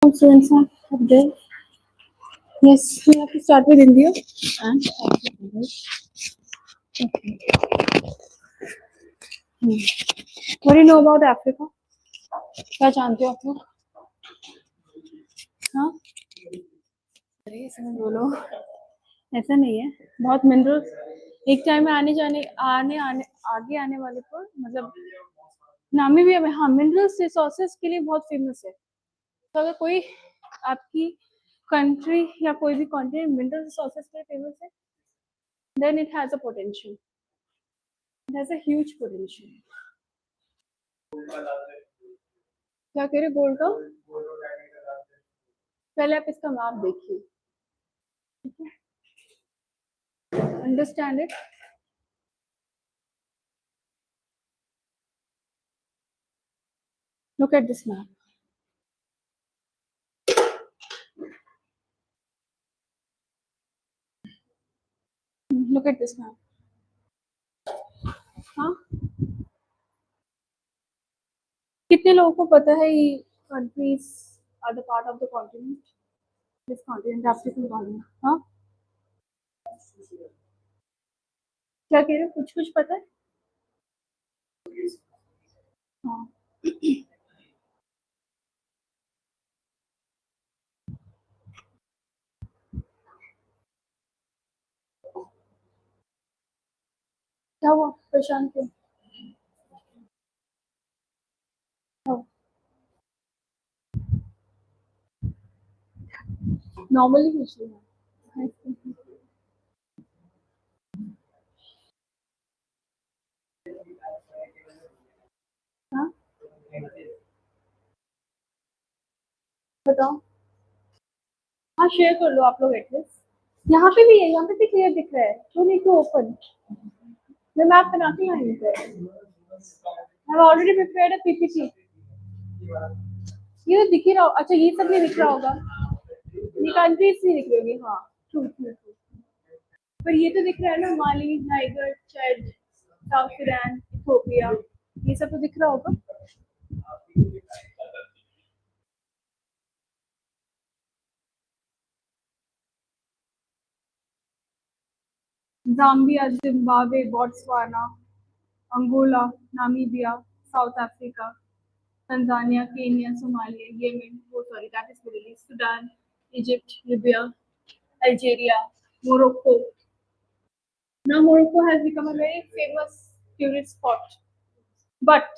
Students are there. Yes, we have to start with India and Africa, right? Okay. What do you know about Africa? क्या जानते हो आप लोग? हाँ? अरे इसमें बोलो. ऐसा नहीं है. बहुत मिनरल्स एक टाइम में आगे आने वाले पर मतलब नामीबिया में हाँ मिनरल्स रिसोर्सेज के लिए बहुत फेमस है. तो अगर कोई आपकी कंट्री या कोई भी कॉन्टिनेंट मिनरल रिसोर्सेज के लिए फेमस है, then it has a potential. It has a huge potential. क्या कह रहे गोल्ड का? पहले आप इसका मैप देखिए. Understand it. Look at this map. Look at this map. हाँ? कितने लोगों को पता है ये countries are the part of the continent? This continent, African continent. हाँ? क्या कह रहे हो? कुछ पता है? हाँ. क्या हुआ? परेशान क्यों? नॉर्मली कुछ नहीं है. हाँ? बताओ. हाँ शेयर कर लो आप लोग एटलीस्ट. यहाँ पे भी है, यहाँ पे भी क्लियर दिख रहा है. क्यों नहीं क्यों ओपन? मैं मैप बना के लाई पे. I have already prepared a PPT. ये तो दिख ही रहा. अच्छा ये सब नहीं दिख रहा होगा. ये कंट्रीज नहीं दिख रही होगी. हाँ ट्रू ट्रू ट्रू. पर ये तो दिख रहा है ना, Mali, Niger, Chad, South Sudan, Ethiopia. ये सब तो दिख रहा होगा. Zambia, Zimbabwe, Botswana, Angola, Namibia, South Africa, Tanzania, Kenya, Somalia, Yemen, that is Middle East, Sudan, Egypt, Libya, Algeria, Morocco. Now Morocco has become a very famous tourist spot. But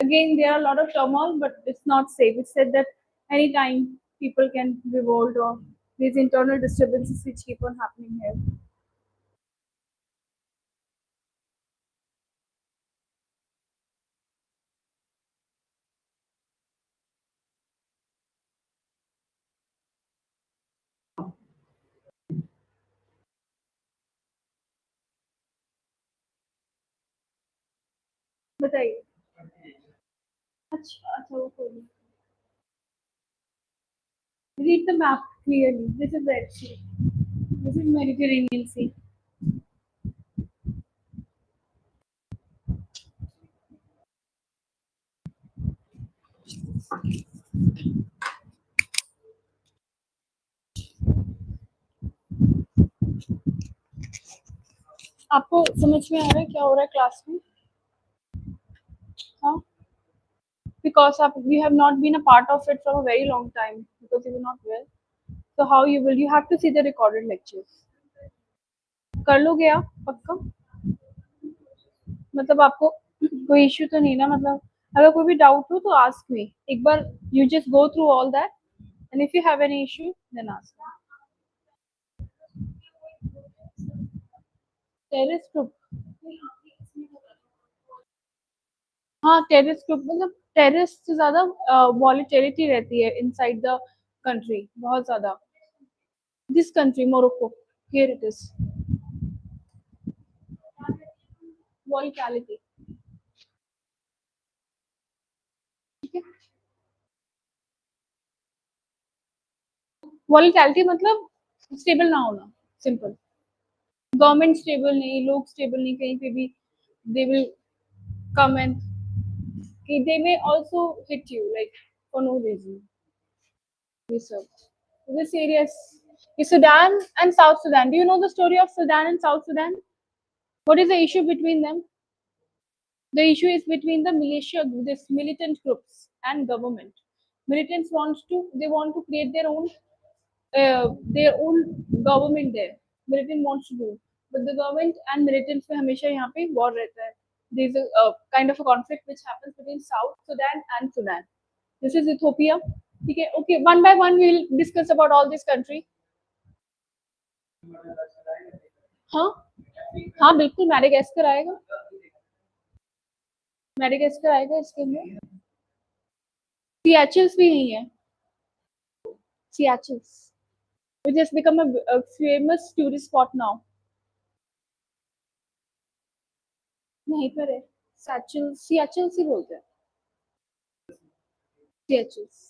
again, there are a lot of turmoil, but it's not safe. It's said that anytime people can revolt or these internal disturbances which keep on happening here. बताइए. अच्छा अच्छा वो कोई नहीं. Read the map clearly. This is Red Sea. This is Mediterranean Sea. आपको समझ में आ रहा है क्या हो रहा है क्लास में? हाँ? Because you have not been a part of it from a very long time because you were not well. So how you have to see the recorded lectures. कर लोगे आप पक्का? मतलब आपको कोई इश्यू तो नहीं ना? मतलब अगर कोई भी डाउट हो तो आस्क मी. एक बार you just go through all that and if you have any issue then ask me. Terrace group. हाँ टेरेस ग्रुप मतलब टेरेस से ज्यादा वॉलेटिलिटी रहती है इनसाइड द कंट्री बहुत ज्यादा. This country Morocco, here it is volatility. ठीक है. वॉलेटिलिटी मतलब स्टेबल ना होना. सिंपल. गवर्नमेंट स्टेबल नहीं, लोग स्टेबल नहीं, कहीं पे भी they will come and they may also hit you like for no reason. Yes, sir. This area is Sudan and South Sudan. Do you know the story of Sudan and South Sudan? What is the issue between them? The issue is between the militia, this militant groups and government. Militants want to create their own government there. Militant wants to do, but the government and militants में हमेशा यहाँ पे war रहता है. There is a kind of a conflict which happens between South Sudan and Sudan. This is Ethiopia. ठीक है, okay. One by one we will discuss about all this country. हाँ हाँ बिल्कुल मैडागास्कर आएगा. मैडागास्कर आएगा इसके अंदर. सियाचिल्स भी यही है. Siachils, which has become a famous tourist spot now. नहीं पर है. Siachils ही बोलते हैं. Siachils.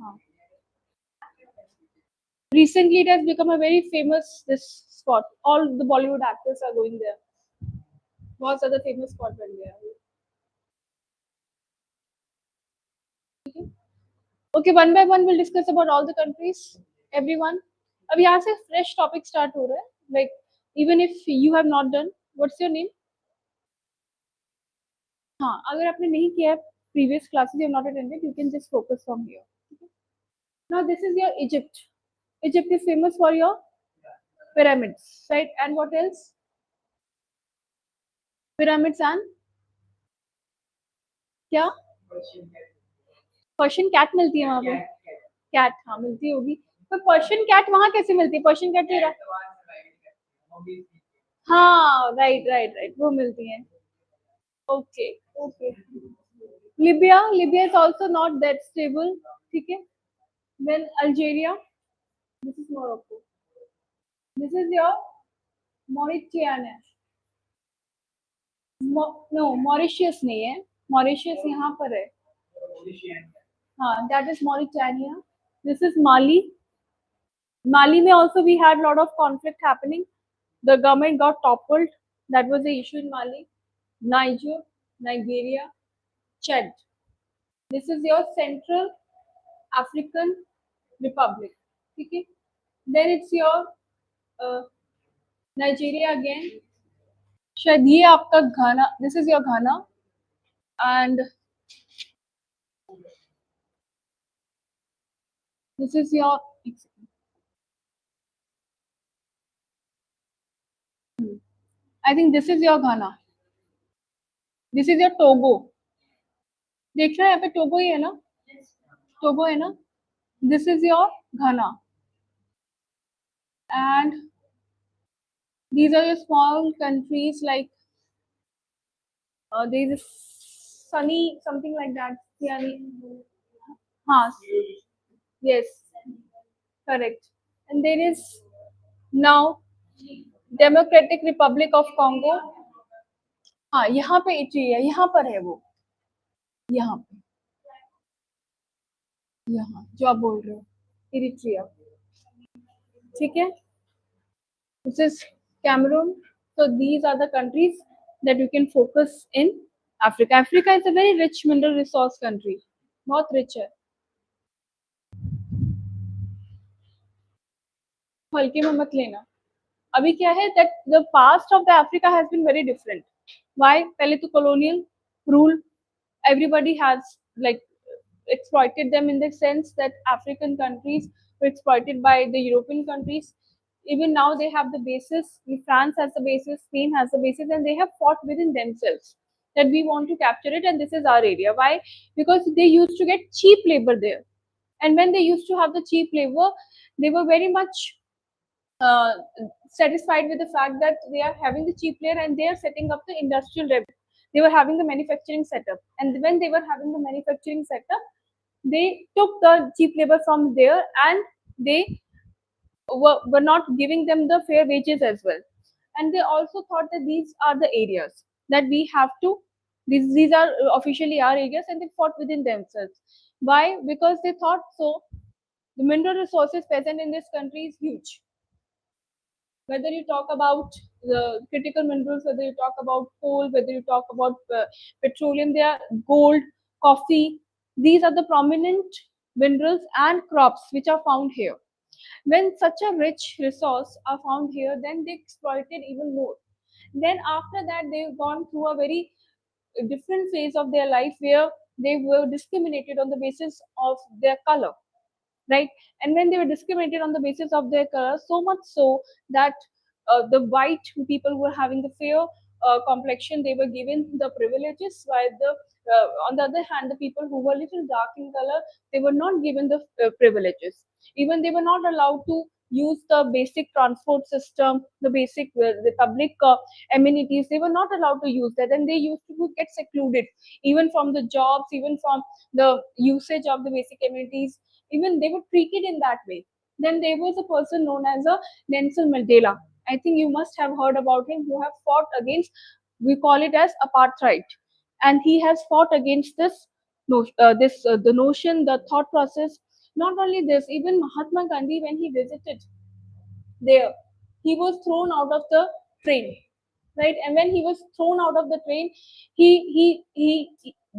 हाँ. Recently, it has become a very famous this spot. All the Bollywood actors are going there. बहुत ज़्यादा famous spot बन गया है. Okay, one by one we'll discuss about all the countries. Everyone. अब यहाँ से fresh topic start हो रहा है. Like even if you have not done, what's your name? हाँ, अगर आपने नहीं किया है previous classes you have not attended, you can just focus from here. Now this is your Egypt. Egypt is famous for your pyramids, right? And what else? Pyramids and क्या? Persian cat मिलती है वहाँ पे. Cat हाँ मिलती होगी. पर Persian cat वहाँ कैसे मिलती है? पर्शियन कैट तेरा हाँ राइट वो मिलती है. Okay okay. Libya is also not that stable. ठीक है. Then Algeria. This is Morocco. This is your Mauritania. No Mauritius नहीं है. मॉरिशियस यहाँ पर है. हाँ that is Mauritania. This is Mali. Mali में also we had lot of conflict happening. The government got toppled. That was the issue in Mali. Nigeria, Chad. This is your Central African Republic. Okay. Then it's your Nigeria again. शायद ये आपका घाना. This is your Ghana. And this is your I think this is your Ghana. This is your Togo. देख रहे हैं यहाँ पे Togo ही है ना. टोगो है ना. This is your Ghana. And these are your small countries like there is sunny something like that. हाँ yes correct. And there is now Democratic Republic of Congo. हाँ यहाँ पे इटली है. यहाँ पर है वो. यहाँ पे यहाँ जो आप बोल रहे हो इरिट्रिया. ठीक है. This is Cameroon. So these are the countries that you can focus in Africa. Africa is a very rich mineral resource country. बहुत rich है. हल्के में मत लेना. अभी क्या है that the past of the Africa has been very different. Why? पहले तो colonial rule. Everybody has like exploited them in the sense that African countries were exploited by the European countries. Even now they have the basis. France has the basis, Spain has the basis, and they have fought within themselves that we want to capture it and this is our area. Why? Because they used to get cheap labor there. And when they used to have the cheap labor, they were very much uh, satisfied with the fact that they are having the cheap labor and they are setting up the industrial they were having the manufacturing setup. And when they were having the manufacturing setup, they took the cheap labor from there and they were not giving them the fair wages as well. And they also thought that these are the areas that we have to, these are officially our areas, and they fought within themselves. Why? Because they thought so. The mineral resources present in this country is huge. Whether you talk about the critical minerals, whether you talk about coal, whether you talk about petroleum, there are gold, coffee, These are the prominent minerals and crops which are found here. When such a rich resource are found here, then they exploited even more. Then after that, they've gone through a very different phase of their life where they were discriminated on the basis of their color, right? And when they were discriminated on the basis of their color, so much so that the white people were having the fair complexion, they were given the privileges, while on the other hand, the people who were little dark in color, they were not given the privileges. Even they were not allowed to use the basic transport system, the basic the public amenities. They were not allowed to use that, and they used to get secluded even from the jobs, even from the usage of the basic amenities. Even they were treated in that way. Then there was a person known as a Nelson Mandela. I think you must have heard about him, who have fought against, we call it as apartheid, and he has fought against this, the notion, the thought process. Not only this, even Mahatma Gandhi, when he visited there, he was thrown out of the train, right? And when he was thrown out of the train, he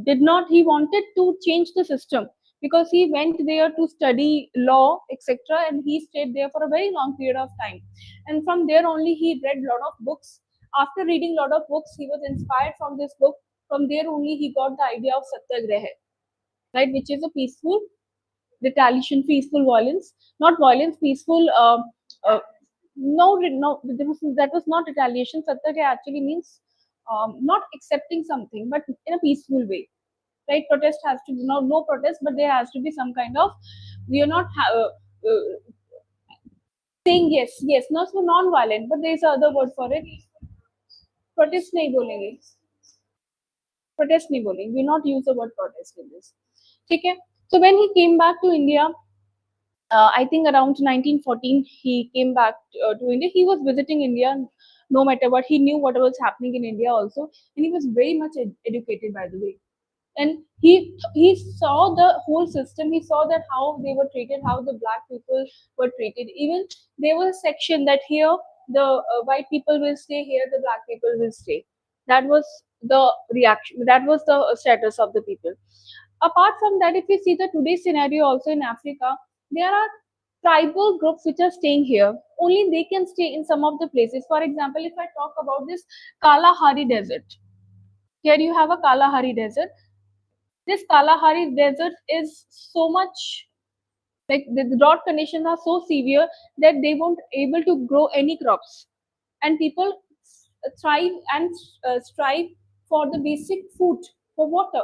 did not, he wanted to change the system, because he went there to study law, etc., and he stayed there for a very long period of time. And from there only he read a lot of books. After reading a lot of books, he was inspired from this book. From there only he got the idea of satyagraha, right, which is a peaceful retaliation, peaceful violence, not violence, peaceful. No, no, that was not retaliation. Satyagraha actually means not accepting something, but in a peaceful way, right? Protest has to be no protest, but there has to be some kind of, we are not saying yes, yes, not so non-violent, but there is another word for it. Protest नहीं बोलेंगे, protest नहीं बोलेंगे. We not use the word protest in this. ठीक है? So when he came back to India, I think around 1914 he came back to India. He was visiting India no matter what. He knew what was happening in India also, and he was very much educated, by the way. And he saw the whole system. He saw that how they were treated, how the black people were treated. Even there was a section that here the white people will stay, here the black people will stay. That was the reaction. That was the status of the people. Apart from that, if you see the today's scenario also in Africa, there are tribal groups which are staying here. Only they can stay in some of the places. For example, if I talk about this Kalahari Desert, here you have a Kalahari Desert. This Kalahari Desert is so much, like the drought conditions are so severe that they won't able to grow any crops, and people thrive and strive for the basic food, for water,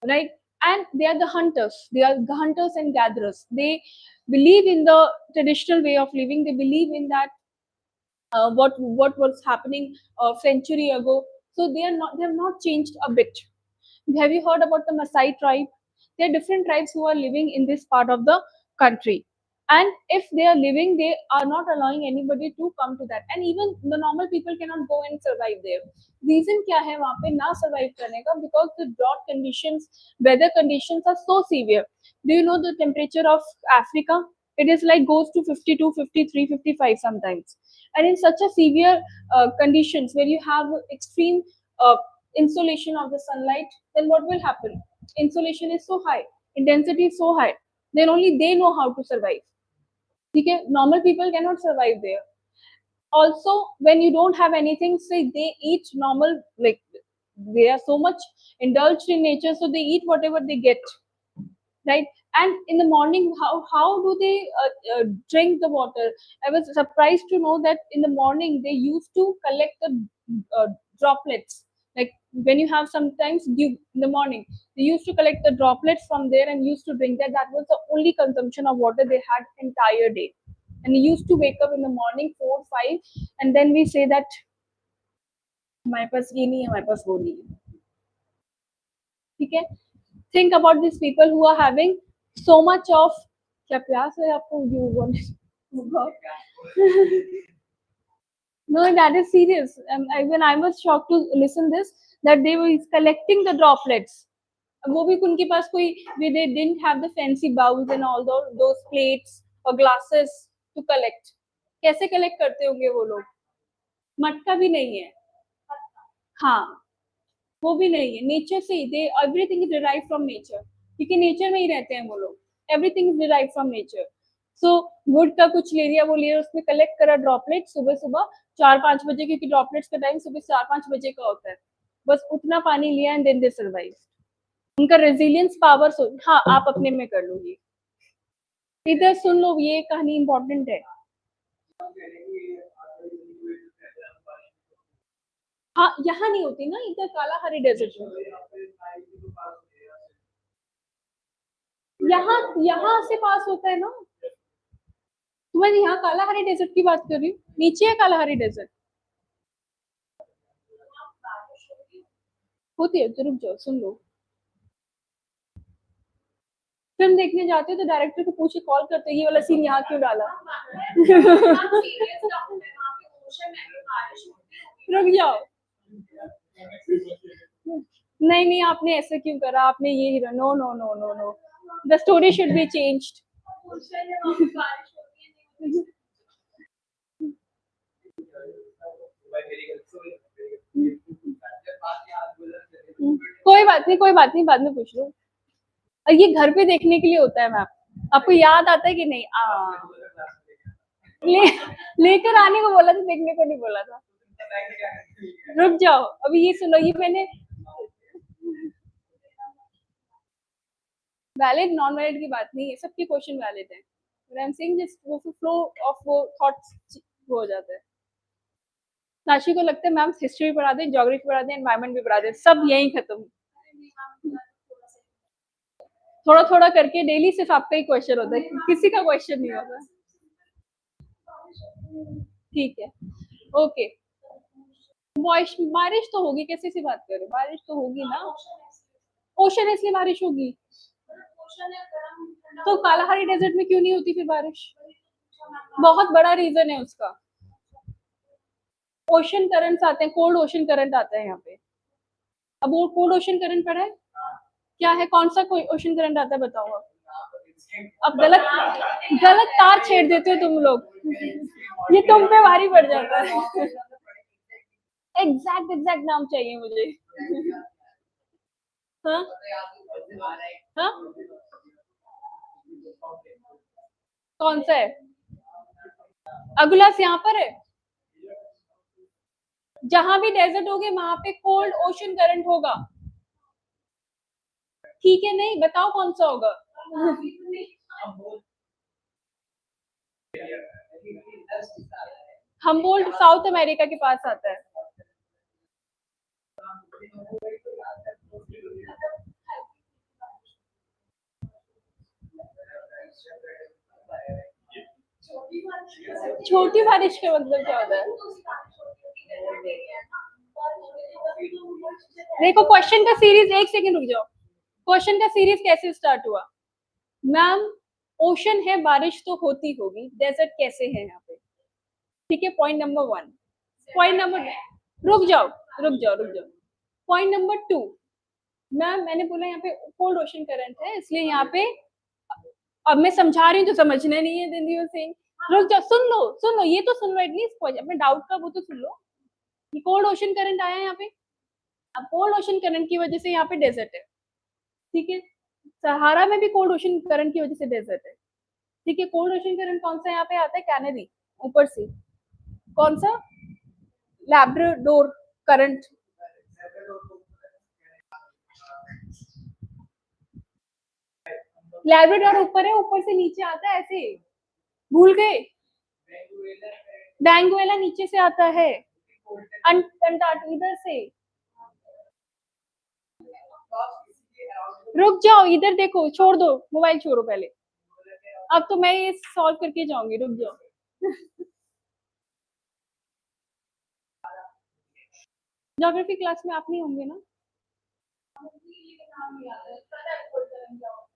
right? And they are the hunters. They are the hunters and gatherers. They believe in the traditional way of living. They believe in that what was happening a century ago. So they have not changed a bit. Have you heard about the Maasai tribe? There are different tribes who are living in this part of the country. And if they are living, they are not allowing anybody to come to that. And even the normal people cannot go and survive there. Reason क्या है वहाँ पे ना survive करने का? Because the drought conditions, weather conditions are so severe. Do you know the temperature of Africa? It is like goes to 52, 53, 55 sometimes. And in such a severe conditions where you have extreme insolation of the sunlight, then what will happen? Insolation is so high, intensity is so high, then only they know how to survive. Okay? Normal people cannot survive there. Also, when you don't have anything, say they eat normal, like they are so much indulged in nature, so they eat whatever they get, right? And in the morning, how do they drink the water? I was surprised to know that in the morning they used to collect the droplets. Like when you have sometimes dew in the morning, they used to collect the droplets from there and used to drink that. That was the only consumption of water they had entire day. And they used to wake up in the morning 4, 5, and then we say that हमारे पास ये नहीं है, हमारे पास वो नहीं है. ठीक है? Think about these people who are having so much of, क्या प्यास है आपको? You want? No, that is serious. When I was shocked to listen this, that they were collecting the droplets. वो भी उनके पास कोई, they didn't have the fancy bowls and all those plates or glasses to collect. कैसे collect करते होंगे वो लोग? मटका भी नहीं है. हाँ, वो भी नहीं है, नेचर से ही, they everything is derive from nature, क्योंकि नेचर में ही रहते हैं वो लोग, everything is derive from nature. So wood का कुछ ले लिया, वो लिया, उसमें कलेक्ट करा ड्रॉपलेट सुबह सुबह 4-5 बजे, क्योंकि ड्रॉपलेट्स का टाइम सुबह 4-5 बजे का होता है, बस उतना पानी लिया एंड देन दे सर्वाइव। उनका रेजिलियंस पावर, हाँ आप अपने में कर लो, ये इधर सुन लो, ये कहानी इंपॉर्टेंट है। हाँ यहाँ नहीं होती ना, इधर कालाहारी डेजर्ट में, यहाँ यहाँ से पास होता है ना। तुम्हें यहाँ कालाहारी डेजर्ट की बात कर रही हूँ, नीचे है कालाहारी डेजर्ट। होती है तो रुक जाओ, सुन लो। फिल्म देखने जाते हो तो डायरेक्टर को पूछे, कॉल करते, ये वाला सीन यहाँ क्यों डाला। रुक जाओ, नहीं नहीं, आपने ऐसे क्यों करा, आपने ये hero, no no no no no, the story should be changed. कोई बात नहीं, कोई बात नहीं, बाद में पूछ लो। और ये घर पे देखने के लिए होता है मैम, आपको याद आता है कि नहीं? ले लेकर आने को बोला था, देखने को नहीं बोला था। रुक जाओ, अभी ये सुनो, ये मैंने वैलिड नॉन वैलिड की बात नहीं है, सबके क्वेश्चन वैलिड है, but I am saying just वो फ्लो ऑफ वो थॉट्स वो हो जाता है। साक्षी को लगता है मैम हिस्ट्री भी पढ़ा दें, ज्योग्राफी पढ़ा दें, एनवायरमेंट भी पढ़ा दें, सब यही खत्म। थोड़ा थोड़ा करके डेली सिर्फ आपका ही क्वेश्चन होता है, किसी का क्वेश्चन नहीं होता। ठीक है, ओके। बारिश तो होगी, कैसे सी बात कर रहे हो, बारिश तो होगी ना, ओशन है इसलिए बारिश होगी। तो कालाहारी डेजर्ट में क्यों नहीं होती फिर बारिश? बहुत बड़ा रीजन है उसका, ओशन करंट्स आते हैं, कोल्ड ओशन करंट आता है यहाँ पे। अब वो कोल्ड ओशन करंट पड़ा है, क्या है, कौन सा कोई ओशन करंट आता है बताओ। अब गलत गलत तार छेड़ देते हो तुम लोग, ये तुम पे भारी पड़ जाता है। एग्जैक्ट एग्जैक्ट नाम चाहिए मुझे। हाँ हाँ, कौन सा है? अगुलास यहाँ पर है, जहां भी डेजर्ट होगे वहां पे कोल्ड ओशन करंट होगा, ठीक है? नहीं बताओ कौन सा होगा। हम्बोल्ट साउथ अमेरिका के पास आता है। छोटी बारिश का मतलब क्या होता है? देखो क्वेश्चन का सीरीज, एक सेकंड रुक जाओ, क्वेश्चन का सीरीज कैसे स्टार्ट हुआ? मैम ओशन है, बारिश तो होती होगी, डेजर्ट कैसे है यहाँ पे? ठीक है, पॉइंट नंबर 1। पॉइंट नंबर, रुक जाओ रुक जाओ रुक जाओ, पॉइंट नंबर 2, मैम मैंने बोला यहाँ पे कोल्ड ओशन करंट है, इसलिए यहाँ पे, अब मैं समझा रही हूँ तो समझना नहीं है, दिन दिवस से रुक जाओ, सुन लो, ये तो सुन लो एटलीस्ट, अपने डाउट का वो तो सुन लो। कोल्ड ओशन करंट आया यहाँ पे, अब कोल्ड ओशन करंट की वजह से यहाँ पे डेजर्ट है, ठीक है? सहारा में भी कोल्ड ओशन करंट की वजह से डेजर्ट है, ठीक है? कोल्ड ओशन करंट कौन सा यहाँ पे आता है? कैनेडी, ऊपर से। कौन सा? लैब्राडोर करंट, लैब्राडोर ऊपर है, ऊपर से नीचे आता है ऐसे, भूल गए? बैंगुएला नीचे से आता है, अंटार्कटिका से। रुक जाओ, इधर देखो, छोड़ दो मोबाइल, छोड़ो पहले, अब तो मैं ये सॉल्व करके जाऊंगी, रुक जाओ। ज्योग्राफी क्लास में आप नहीं होंगे ना?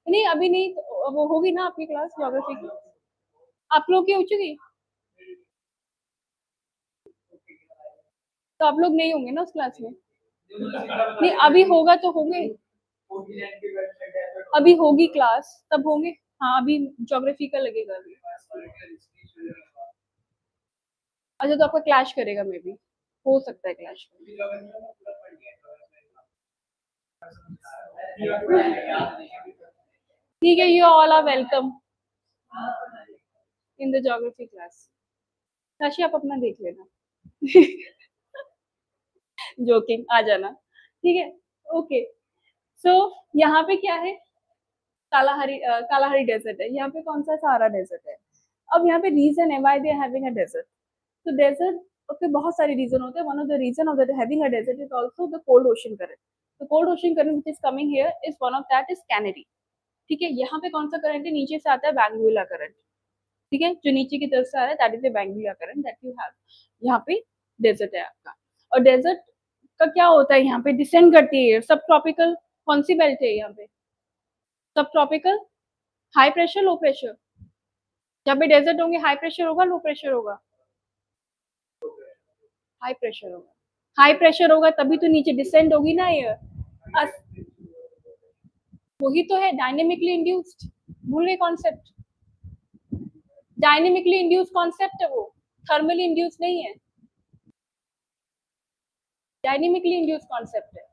नहीं अभी नहीं, वो होगी ना आपकी क्लास ज्योग्राफी की, आप लोग की हो चुकी, तो आप लोग नहीं होंगे ना उस क्लास में? नहीं अभी होगा तो होंगे, अभी होगी क्लास तब होंगे। हाँ अभी ज्योग्राफी का लगेगा अभी। अच्छा तो आपका क्लैश करेगा, मे भी हो सकता है क्लैश। ठीक है, you all are welcome in the geography class. राशि आप अपना देख लेना. जोकिंग, आ जाना. ठीक है, ओके. सो यहाँ पे क्या है, कालाहारी डेजर्ट है. यहाँ पे कौन सा, सहारा डेजर्ट है. अब यहाँ पे रीजन है why they are having a desert. तो डेजर्ट के बहुत सारे रीजन होते हैं. One of the reason of the having a desert is also the cold ocean current. The cold ocean current which is coming here is one of that is Canary. ठीक है, यहाँ पे कौन सा करंट है, नीचे से आता है बैंगुला करंट. ठीक है, जो नीचे की तरफ से आ रहा है that is the Benguela current that you have. यहाँ पे डेजर्ट है आपका. और डेजर्ट का क्या होता है, यहाँ पे डिसेंड करती है. सब ट्रॉपिकल कौन सी बेल्ट है यहाँ पे, सब tropical, high pressure, low pressure. जब भी डेजर्ट होंगे हाई प्रेशर होगा, लो प्रेशर होगा, हाई प्रेशर होगा. हाई प्रेशर होगा तभी तो नीचे डिसेंड होगी ना एयर. वही तो है डायनेमिकली इंड्यूस्ड. भूल गए कॉन्सेप्ट, डायनेमिकली इंड्यूस्ड कॉन्सेप्ट है वो, थर्मली इंड्यूस्ड नहीं है. डायनेमिकली इंड्यूस्ड कॉन्सेप्ट है,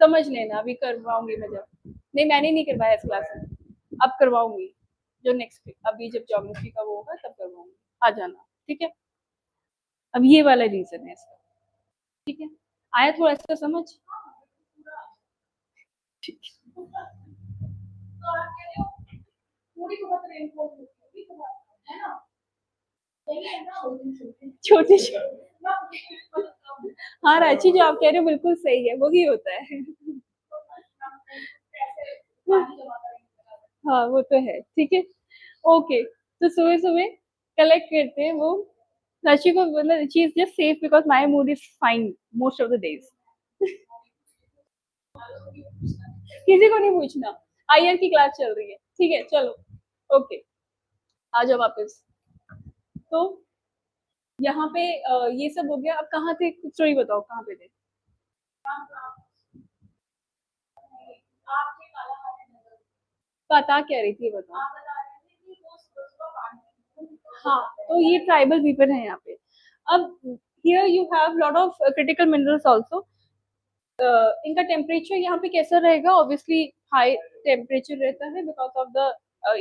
समझ लेना. अभी करवाऊंगी मैं, जब नहीं मैंने नहीं करवाया इस क्लास में, अब करवाऊंगी जो नेक्स्ट, अभी जब ज्योमेट्री का वो होगा तब करवाऊंगी. आ जाना, ठीक है. अब ये वाला रीजन है इसका. ठीक है, आया थोड़ा सा समझ. ठीक छोटे. हाँ रांची, जो आप कह रहे हो बिल्कुल सही है, वही होता है. हाँ वो तो है. ठीक है, ओके. तो सुबह सुबह कलेक्ट करते हैं वो. राशि को मतलब she is just safe because my mood is fine most of the days. किसी को नहीं पूछना, आईआर की क्लास चल रही है. ठीक है, चलो ओके, आ जाओ वापस. तो यहाँ पे ये सब हो गया. अब कहाँ थे, स्टोरी बताओ कहाँ पे थे. बता क्या रही थी, बताओ. हाँ, तो ये ट्राइबल पीपल है यहाँ पे. अब here you have lot of critical minerals also. इनका टेम्परेचर यहाँ पे कैसा रहेगा, ऑब्वियसली हाई टेम्परेचर रहता है because of the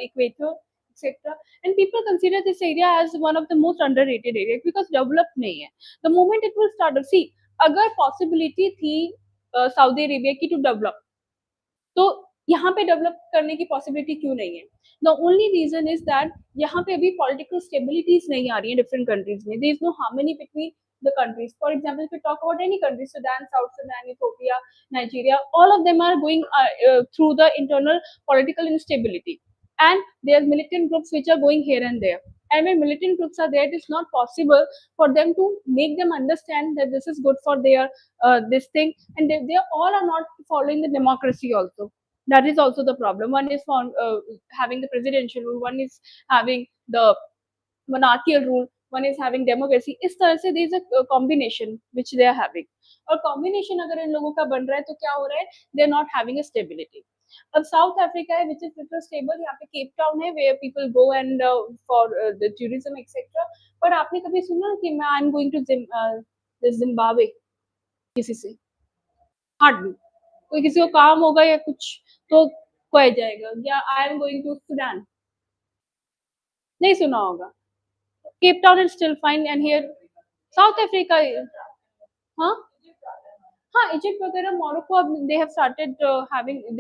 equator etcetera. And people consider this area as one of the most underrated area because developed नहीं है. The moment it will start, see अगर पॉसिबिलिटी थी सऊदी अरेबिया की to develop, तो यहाँ पे डेवलप करने की पॉसिबिलिटी क्यों नहीं है. The only reason is that यहाँ पे अभी पॉलिटिकल स्टेबिलिटीज नहीं आ रही है डिफरेंट कंट्रीज में. There is no harmony between the countries. For example, if we talk about any country, Sudan, South Sudan, Ethiopia, Nigeria, all of them are going through the internal political instability, and there are militant groups which are going here and there. And when militant groups are there, it is not possible for them to make them understand that this is good for their this thing, and they all are not following the democracy also. That is also the problem. One is for having the presidential rule, one is having the monarchical rule, one is having democracy. इस तरह से there is a combination which they are having. और combination अगर इन लोगों का बन रहा है तो क्या हो रहा है, they are not having a stability. अब साउथ अफ्रीका है which is little stable. यहाँ पे केप टाउन है where people go and for the tourism etc. पर आपने कभी सुना कि मैं I am going to Zimbabwe, किसी से हार्डली. कोई किसी को काम होगा या कुछ तो कोई जाएगा, या I am going to Sudan, नहीं सुना होगा. Cape Town is still fine, and here South Africa, huh? हाँ, Egypt वगैरह, Morocco, they have started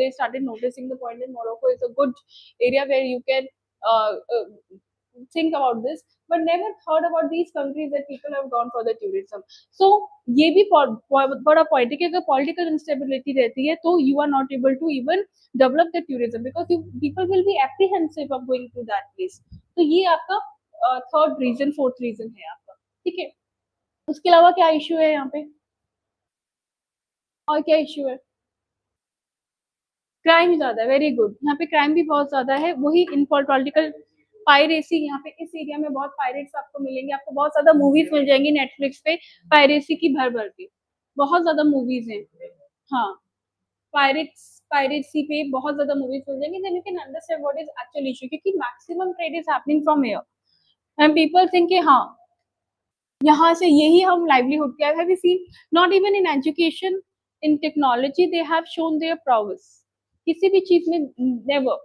they started noticing the point that Morocco is a good area where you can think about this, but never thought about these countries that people have gone for the tourism. So ये भी बड़ा point है कि अगर political instability रहती है तो you are not able to even develop the tourism because people will be apprehensive of going to that place. तो ये आपका थर्ड रीजन, फोर्थ रीजन है आपका. ठीक है, उसके अलावा क्या इश्यू है यहाँ पे, और क्या इश्यू है. क्राइम ज्यादा है, वेरी गुड. यहाँ पे क्राइम भी बहुत ज्यादा है. वही इन पॉलिटिकल पायरेसी, यहाँ पे इस एरिया में बहुत पायरेट्स आपको मिलेंगे. आपको बहुत ज्यादा मूवीज मिल जाएंगी नेटफ्लिक्स पे पायरेसी की भर भर के, बहुत ज्यादा मूवीज हैं. हाँ, पायरेसी पे बहुत ज्यादा मूवीज मिल जाएंगे. Then you can understand what is actual issue, क्योंकि maximum trade is happening from here. And people think कि हाँ यहाँ से यही हम लाइवलीहुड क्या है. We seen not even in education, in technology they have shown their prowess. किसी भी चीज में never.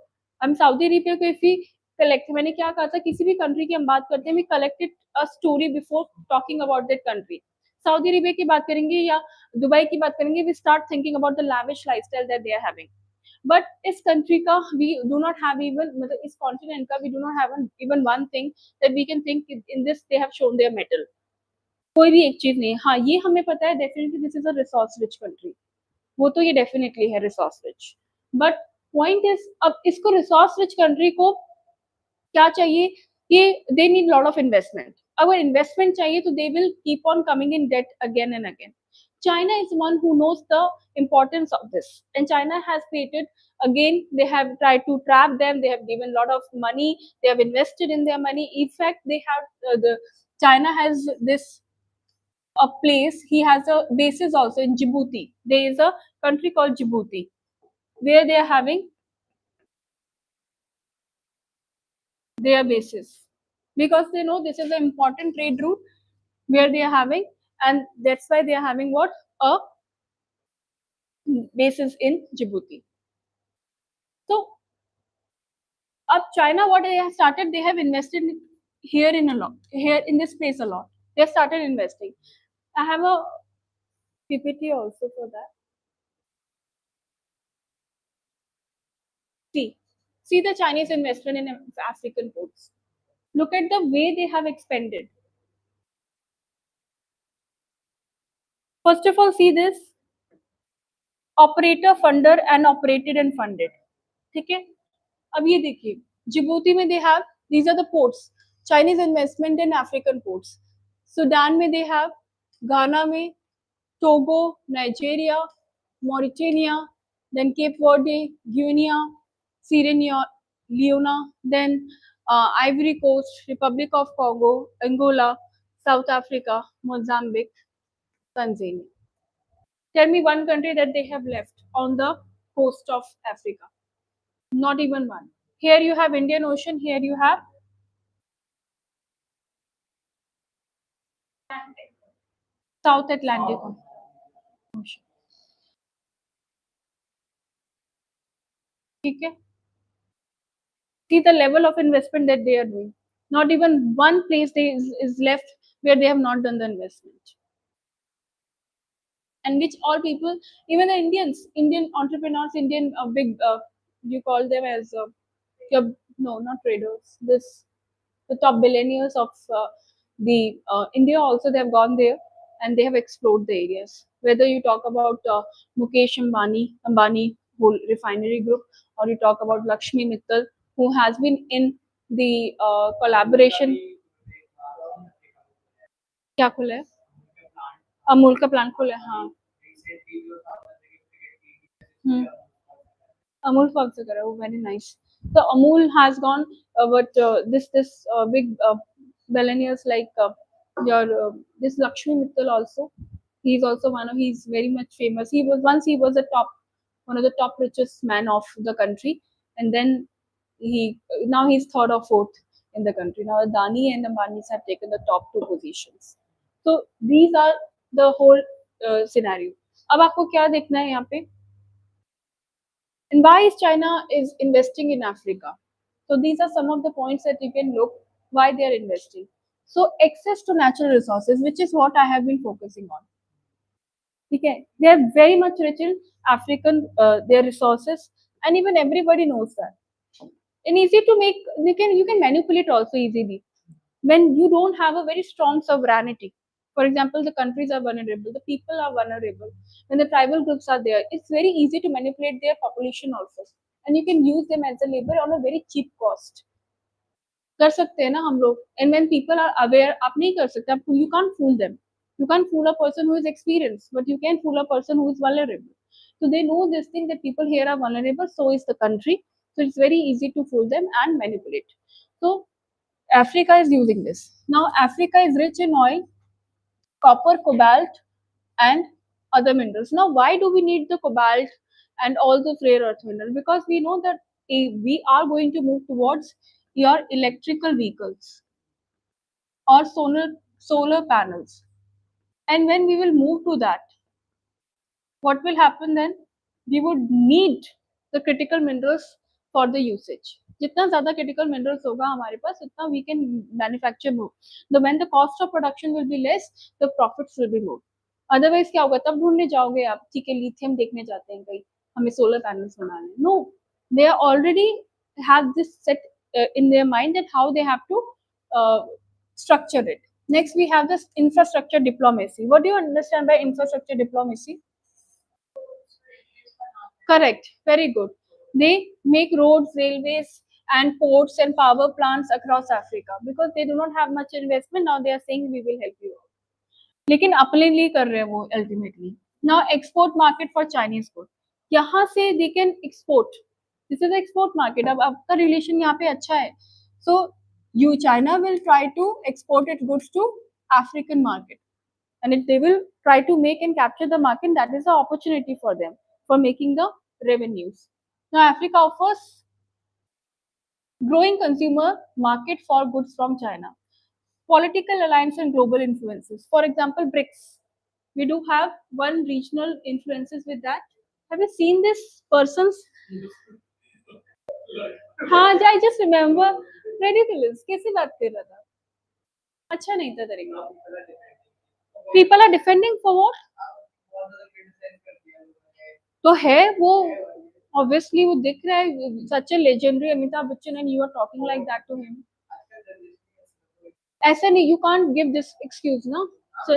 हम सऊदी अरेबिया को if we collect, मैंने क्या कहा था, किसी भी कंट्री की हम बात करते हैं, we collected a story before talking about that country. Saudi Arabia की बात करेंगे या दुबई की बात करेंगे, we start thinking about the lavish lifestyle that they are having. But इस कंट्री का we do not have even, मतलब इस कॉन्टिनेंट का we do not have even one thing that we can think in this they have shown their metal. कोई भी एक चीज नहीं. हाँ, ये हमें पता है definitely this is a resource rich country, वो तो ये डेफिनेटली है resource rich. But point is, अब इसको रिसोर्स रिच कंट्री को क्या चाहिए कि they need lot of investment. अगर इन्वेस्टमेंट चाहिए तो they will keep on coming in debt again and again. China is one who knows the importance of this, and China has created, again they have tried to trap them, they have given a lot of money, they have invested in their money. In fact, they have the China has this a place, he has a basis also in Djibouti. There is a country called Djibouti where they are having their bases, because they know this is an important trade route where they are having, and that's why they are having what, a bases in Djibouti. So up China, what they have started, they have invested here in a lot, here in this place a lot. They have started investing. I have a PPT also for that. See, see the Chinese investment in African ports. Look at the way they have expanded. First of all, see this operator, funder, and operated and funded. ठीक है. अब ये देखिए, Djibouti में they have, these are the ports, Chinese investment in African ports. Sudan में they have, Ghana में, Togo, Nigeria, Mauritania, then Cape Verde, Guinea, Sierra Leone, then Ivory Coast, Republic of Congo, Angola, South Africa, Mozambique, Tanzania. Tell me one country that they have left on the coast of Africa. Not even one. Here you have Indian Ocean, here you have South Atlantic Ocean. ठीक है. See the level of investment that they are doing. Not even one place is left where they have not done the investment. And which all people, even the Indians, Indian entrepreneurs, Indian big, you call them as your, no, not traders. This the top billionaires of the India also, they have gone there and they have explored the areas. Whether you talk about Mukesh Ambani whole refinery group, or you talk about Lakshmi Mittal, who has been in the collaboration. क्या खुला है? अमूल का plant खुला है. हाँ. Amul also kara, oh, very nice. So Amul has gone, but this big billionaires like your this Lakshmi Mittal also. He's also one of, he's very much famous. He was a top, one of the top richest man of the country, and then he, now he's third or fourth in the country. Now Adani and Ambanis have taken the top two positions. So these are the whole scenario. अब आपको क्या देखना है यहाँ पे? And why is China is investing in Africa? So these are some of the points that you can look why they are investing. So access to natural resources, which is what I have been focusing on. Okay, they are very much rich in African their resources, and even everybody knows that. And easy to make, you can manipulate also easily when you don't have a very strong sovereignty. For example, the countries are vulnerable, the people are vulnerable. When the tribal groups are there, it's very easy to manipulate their population also, and you can use them as a labor on a very cheap cost. कर सकते हैं ना हम लोग. And when people are aware, आप नहीं कर सकते, आप, you can't fool them. You can't fool a person who is experienced, but you can fool a person who is vulnerable. So they know this thing that people here are vulnerable, so is the country. So it's very easy to fool them and manipulate. So Africa is using this. Now Africa is rich in oil, copper, cobalt, and other minerals. Now why do we need the cobalt and all those rare earth minerals? Because we know that we are going to move towards your electrical vehicles or solar panels. And when we will move to that, what will happen then? We would need the critical minerals for the usage. जितना ज़्यादा critical minerals होगा हमारे पास उतना we can manufacture more. When the cost of production will be less, the profits will be more. Otherwise क्या होगा? तब ढूंढने जाओगे आप, ठीक है lithium देखने जाते हैं कहीं, हमें solar panels बनाने. No, they already have this set in their mind that how they have to structure it. Next we have this infrastructure diplomacy. What do you understand by infrastructure diplomacy? Correct. Very good. They make roads, railways, and ports and power plants across Africa because they do not have much investment. Now they are saying we will help you. लेकिन अपने लिए कर रहे हैं वो ultimately. Now export market for Chinese good. यहाँ से they can export. This is the export market. अब आपका relation यहाँ पे अच्छा है. So China will try to export its goods to African market. And if they will try to make and capture the market, that is the opportunity for them for making the revenues. Now, Africa offers growing consumer market for goods from China. Political alliance and global influences. For example, BRICS. We do have one regional influences with that. Have you seen this person's? हाँ, I just remember. Ridiculous. कैसे बात कर रहा था? अच्छा नहीं था तरीका. People are defending for what? तो है वो obviously वो दिख रहा है such a legendary Amitabh Bachchan and you are talking like that to him. ऐसा नहीं, you can't give this excuse ना. So,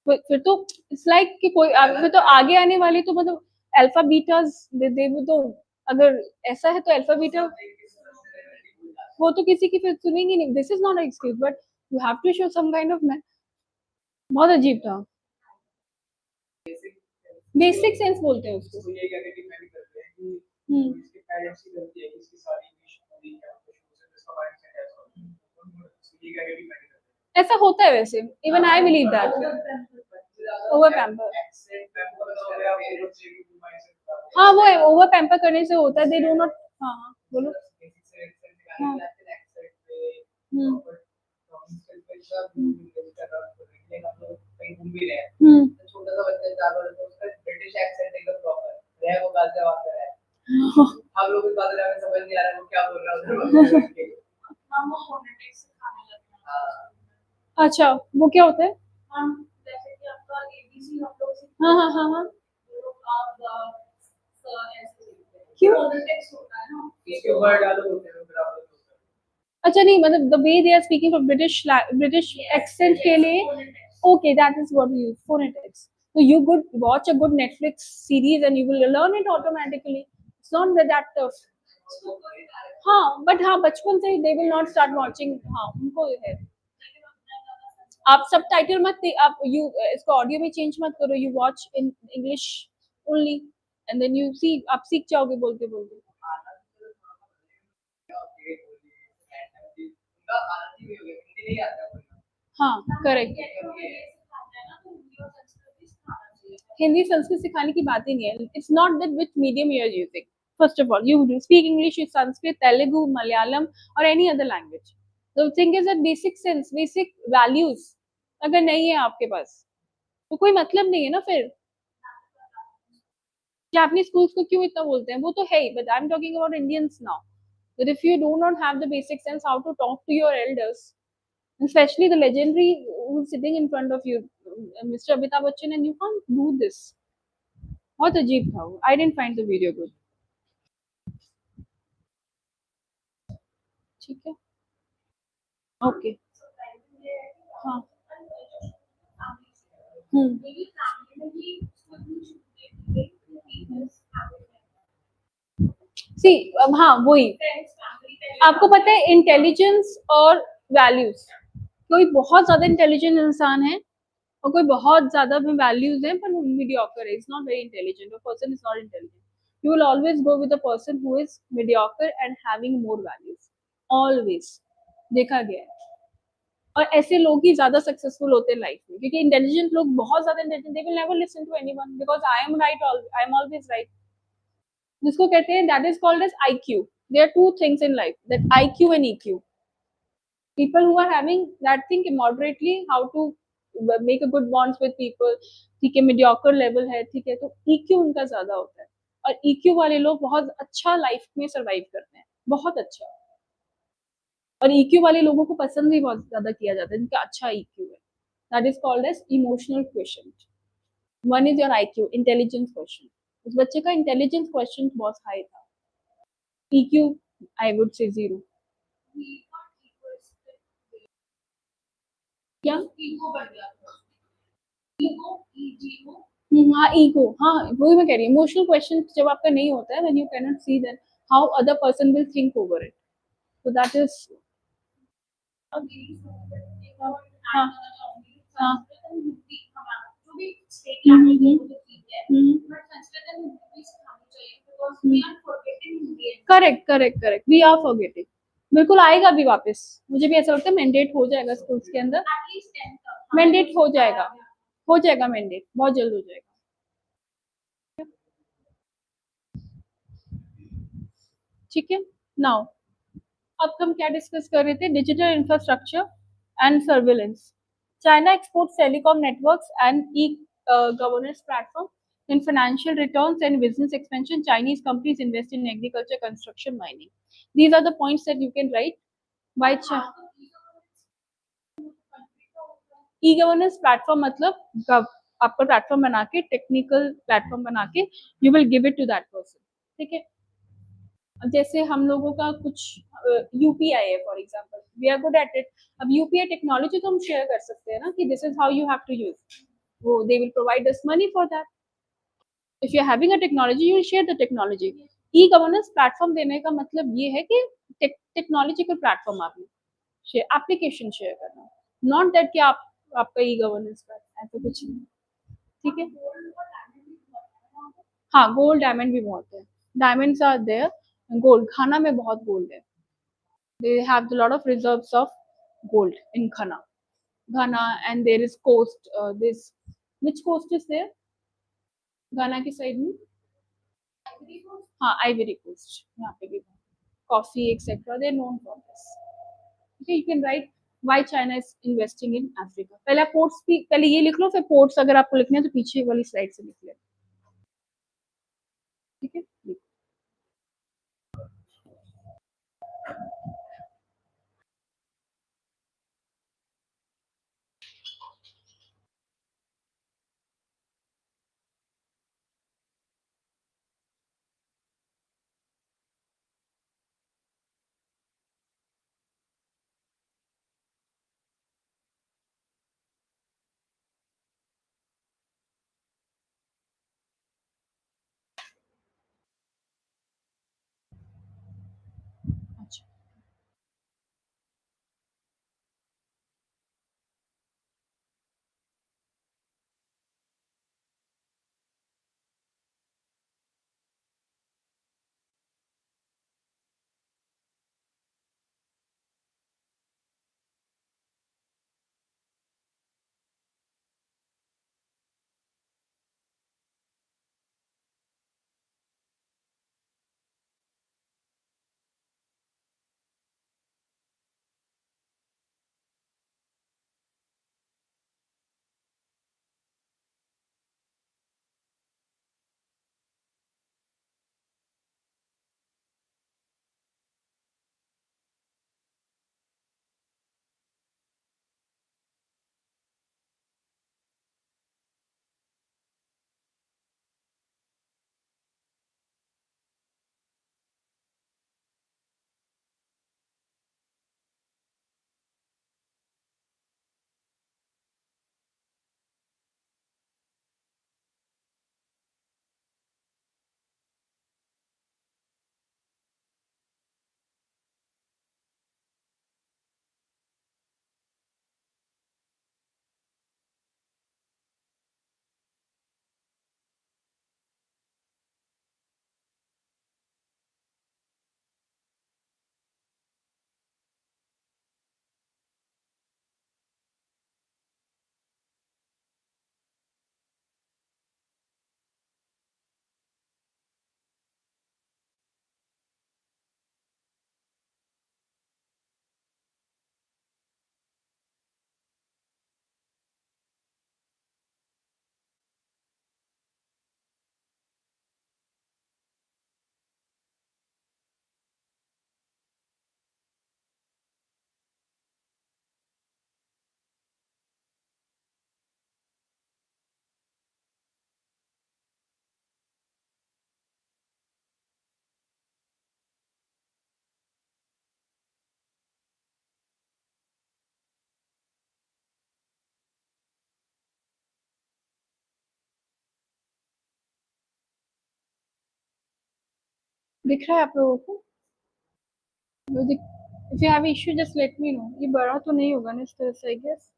फिर तो it's like कि कोई फिर तो आगे आने वाली तो मतलब अल्फा बीटास दे वो तो अगर ऐसा है तो अल्फा बीटा वो तो किसी की फिर सुनेंगे नहीं. This is not an excuse but you have to show some kind of man. बहुत अजीब था. बेसिक सेंस बोलते हैं उसको. ऐसा होता है वैसे. Even I believe that. Over pamper. हाँ वो ओवर पैम्पर करने से होता है. They do not. हाँ बोलो. हाँ. छोटा सा बच्चा 4 वर्ष का उसका ब्रिटिश एक्सेंट एकदम प्रॉपर रह वो बात जब आता है हम लोग इस बात में समझ नहीं आ रहा है वो क्या बोल रहा है उधर हम वो फोनेटिक्स सिखाने लगे हैं. अच्छा वो क्या होता है? हम जैसे कि आपका एबीसी हम लोग सिखाते हैं. हाँ हाँ हाँ हाँ आप क्यों फोनेटिक्स होता है ना इसके वर्ड डालो होते हैं बराबर. अच्छा नहीं मतलब the way they are speaking for British accent के लिए okay that is what we use phonetics. So you could watch a good Netflix series and you will learn it automatically. It's not that tough. हाँ but हाँ बचपन से they will not start watching. हाँ उनको है. आप subtitle मत आप इसको ऑडियो में चेंज मत करो. You watch in English only and then you see आप सीख जाओगे बोलते बोलते. हाँ करेक्ट. हिंदी संस्कृत सिखाने की बात ही नहीं है. It's not that which medium you are using. First of all you speak English, Sanskrit, Telugu, Malayalam or any other language. The thing is that basic sense, basic values अगर नहीं है आपके पास तो कोई मतलब नहीं है ना. फिर जापानीज स्कूल्स को क्यों इतना बोलते हैं? वो तो है ही but I'm talking about Indians now. That if you do not have the basic sense how to talk to your elders, especially the legendary who's sitting in front of you, Mr. Amitabh Bachchan, and you can't do this. बहुत अजीब था वो. I didn't find the video good. ठीक है. Okay. हाँ. सी हाँ वही. आपको पता है इंटेलिजेंस और वैल्यूज. कोई बहुत ज्यादा इंटेलिजेंट इंसान है और कोई बहुत ज्यादा वैल्यूज है पर मीडियोकर है. Is not very intelligent. A person is not intelligent. You will always go with the person who is mediocre and having more values. Always देखा गया है. और ऐसे लोग ही ज्यादा सक्सेसफुल होते हैं लाइफ में क्योंकि इंटेलिजेंट लोग बहुत ज्यादा intelligent they will never listen to anyone because I am always right. जिसको कहते हैं that is called as IQ. There are two things in life that IQ and EQ. People who are having that thing moderately how to make a good bonds with people, ठीक है, mediocre level है, ठीक है, तो EQ उनका ज्यादा होता है। और ईक्यू वाले लोग बहुत अच्छा लाइफ में सर्वाइव करते हैं, बहुत अच्छा। और ईक्यू वाले लोगों को पसंद भी बहुत ज्यादा किया जाता है, जिनका अच्छा ईक्यू है। That is called as emotional question. One is your IQ, intelligence question. उस बच्चे का इंटेलिजेंस क्वेश्चन बहुत हाई था। EQ I would say 0। क्या? हाँ, ईगो, हाँ, वही मैं कह रही हूँ, इमोशनल क्वेश्चन जब आपका नहीं होता है, when you can not see then how other person will think over it, so that is। हाँ, हाँ, correct, correct, correct, we are forgetting. बिल्कुल आएगा भी वापस, मुझे भी ऐसा लगता है मैंडेट हो जाएगा स्कूल्स के अंदर। मैंडेट हो जाएगा, हो जाएगा मैंडेट, बहुत जल्द हो जाएगा। ठीक है, नाउ अब हम क्या डिस्कस कर रहे थे, digital infrastructure and surveillance. China exports telecom networks and E governance platform in financial returns and business expansion. Chinese companies invest in agriculture, construction, mining. These are the points that you can write. Why e governance platform मतलब आपका platform बना के, technical platform बना के, you will give it to that person. ठीक है, जैसे हम लोगों का कुछ यूपीआई है for example, we are good at it. अब यूपीआई टेक्नोलॉजी तो हम शेयर कर सकते हैं ना, कि this is how you have to use, वो they will provide us money for that. If you are having a technology, you share the technology. E governance platform देने का मतलब ये है कि टेक्नोलॉजिकल प्लेटफॉर्म आपने शेयर, एप्लीकेशन शेयर करना, not that कि आप आपका ई गवर्नेंस प्लेटफॉर्म ऐसा कुछ नहीं। ठीक है, हाँ, गोल्ड डायमंड भी बहुत है, डायमंड्स आर देयर, गोल्ड, खाना में बहुत गोल्ड है। They have a lot of reserves of gold in Ghana. Ghana, and there is coast. This, which coast is there? Ghana की साइड में, हाँ, आइवरी कोस्ट, यहाँ पे भी coffee etcetera, they known for this. ठीक है, you can write why China is investing in Africa. पहले ports की, पहले ये लिख लो, फिर पोर्ट्स अगर आपको लिखने हैं तो पीछे वाली स्लाइड से लिख ले। ठीक है। दिख रहा है आप लोगों को? If you have issue just let me know. ये बड़ा तो नहीं होगा ना इस तरह से, आई गेस।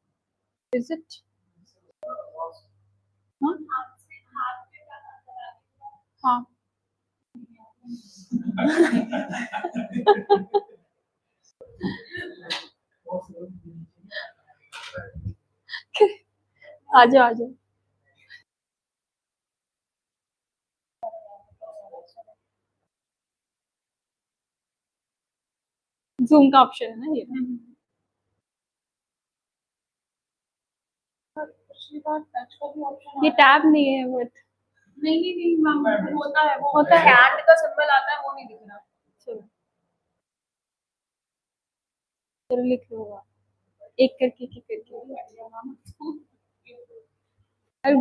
Is it? हाँ हाँ। आ जाओ आ जाओ। जूम का ऑप्शन है ना ये? ये टैब नहीं है बट। नहीं नहीं नहीं मैम, होता है, वो होता है, हैंड का सिंबल आता है, वो नहीं दिख रहा। चलो चलो लिख लो आप। एक करके एक करके। अरे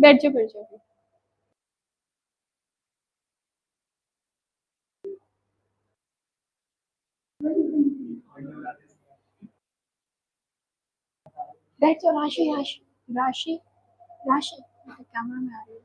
बैठ जाओ बैठ जाओ। बैठ जाओ। राशि राशि राशि राशि। कैमरा में आ रही है।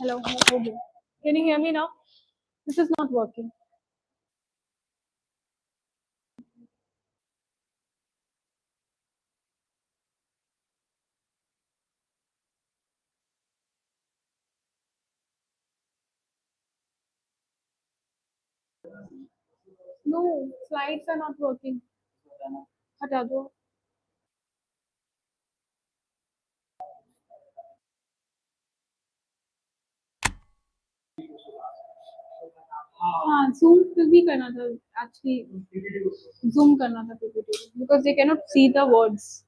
Hello, hello. Can you hear me now? This is not working. No, slides are not working. हटा दो. हाँ, zoom पे भी करना था. Actually, zoom करना था PPT because they cannot see the words.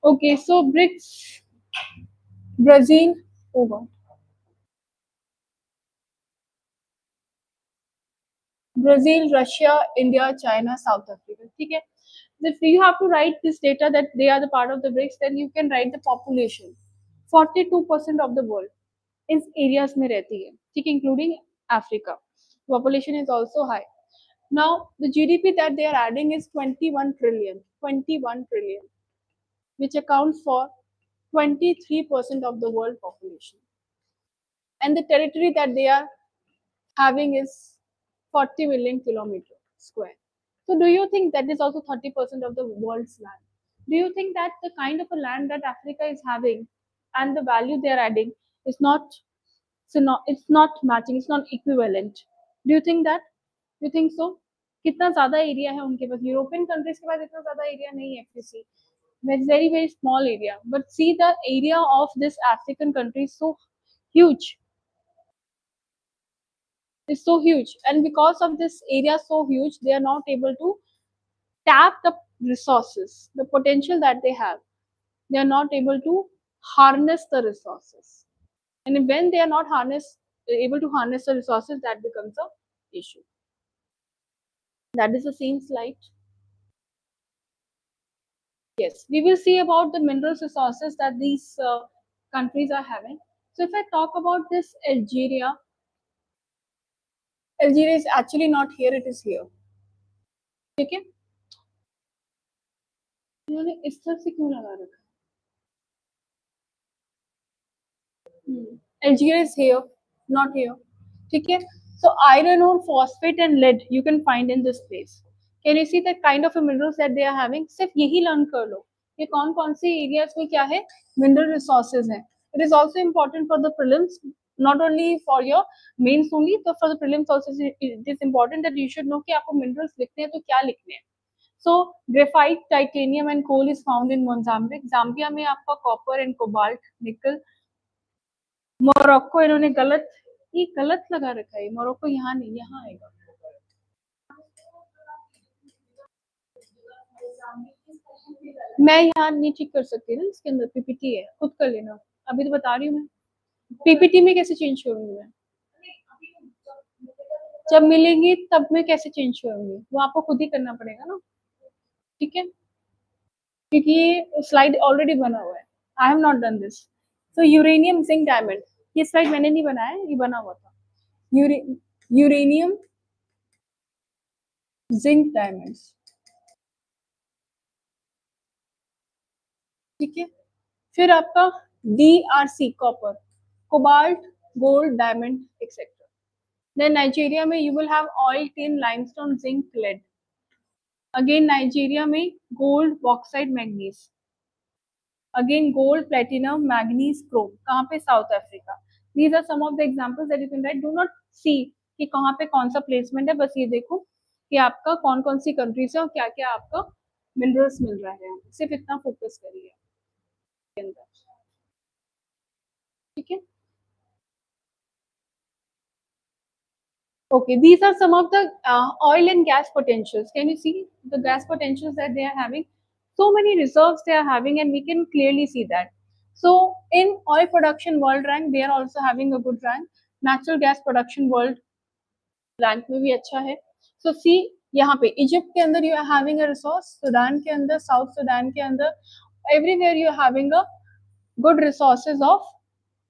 Okay, so BRICS, Brazil, oh God, Brazil, Russia, India, China, South Africa. Okay. If you have to write this data that they are the part of the BRICS, then you can write the population. 42% of the world in areas में रहती है, ठीक है, including Africa. Population is also high. Now the GDP that they are adding is 21 trillion, 21 trillion, which accounts for 23% of the world population. And the territory that they are having is 40 million kilometer square. So do you think that is also 30% of the world's land? Do you think that the kind of a land that Africa is having and the value they are adding is not, so not, it's not matching, it's not equivalent? Do you think that? Do you think so? कितना ज्यादा area है उनके पास? European countries के पास इतना ज्यादा area नहीं है. FCC it's very very small area, but see the area of this African country is so huge. Is so huge, and because of this area so huge, they are not able to tap the resources, the potential that they have. They are not able to harness the resources, and when they are not able to harness the resources, that becomes a issue. That is the same slide. Yes, we will see about the mineral resources that these countries are having. So if I talk about this Algeria is actually not here, it is here. ठीक है, इन्होंने इस तरफ से क्यों लगा रखा? Algeria is here, not here. ठीक है, so iron ore, phosphate and lead you can find in this place. Can you see the kind of minerals that they are having? सिर्फ यही learn कर लो ये कौन कौन सी areas में क्या है mineral resources हैं. It is also important for the prelims, not only for your mains only, but for the prelims also it is important that you should know कि आपको minerals लिखने हैं तो क्या लिखने हैं. So graphite, titanium and coal is found in Mozambique. Zambia में आपका copper and cobalt, nickel. Morocco इन्होंने गलत लगा रखा है. मोरक्को यहाँ नहीं, यहाँ आएगा. मैं यहाँ नहीं ठीक कर सकती ना, इसके अंदर पीपीटी है, खुद कर लेना. अभी तो बता रही हूँ मैं. पीपीटी में कैसे चेंज करूंगी मैं? जब मिलेंगी तब मैं कैसे चेंज करूंगी? वो आपको खुद ही करना पड़ेगा ना. ठीक है, क्योंकि ये स्लाइड ऑलरेडी बना हुआ है. I have not done this. तो यूरेनियम जिंक डायमंड, ये स्लाइड मैंने नहीं बनाया, ये बना हुआ था. Uranium zinc diamonds. ठीक है। फिर आपका DRC copper, cobalt, gold, diamond etcetera. Then Nigeria में you will have oil, tin, limestone, zinc, lead. Again Nigeria में gold, bauxite, manganese. Again gold, platinum, manganese, chrome. कहाँ पे? South Africa. These are some of the examples that you can write. Do not सी कि कहाँ पे कौन सा placement है, बस ये देखो कि आपका कौन कौन सी कंट्रीज है और क्या क्या आपका मिनरल्स मिल रहा है, सिर्फ इतना फोकस करिए के अंदर। ठीक है। Okay, these are some of the oil and gas potentials. Can you see the gas potentials that they are having? So many reserves they are having, and we can clearly see that. So, in oil production world rank, they are also having a good rank. Natural gas production world rank में भी अच्छा है. So, see यहाँ पे Egypt के अंदर you are having a resource, Sudan के अंदर, साउथ सुडान के अंदर, everywhere you are having a good resources of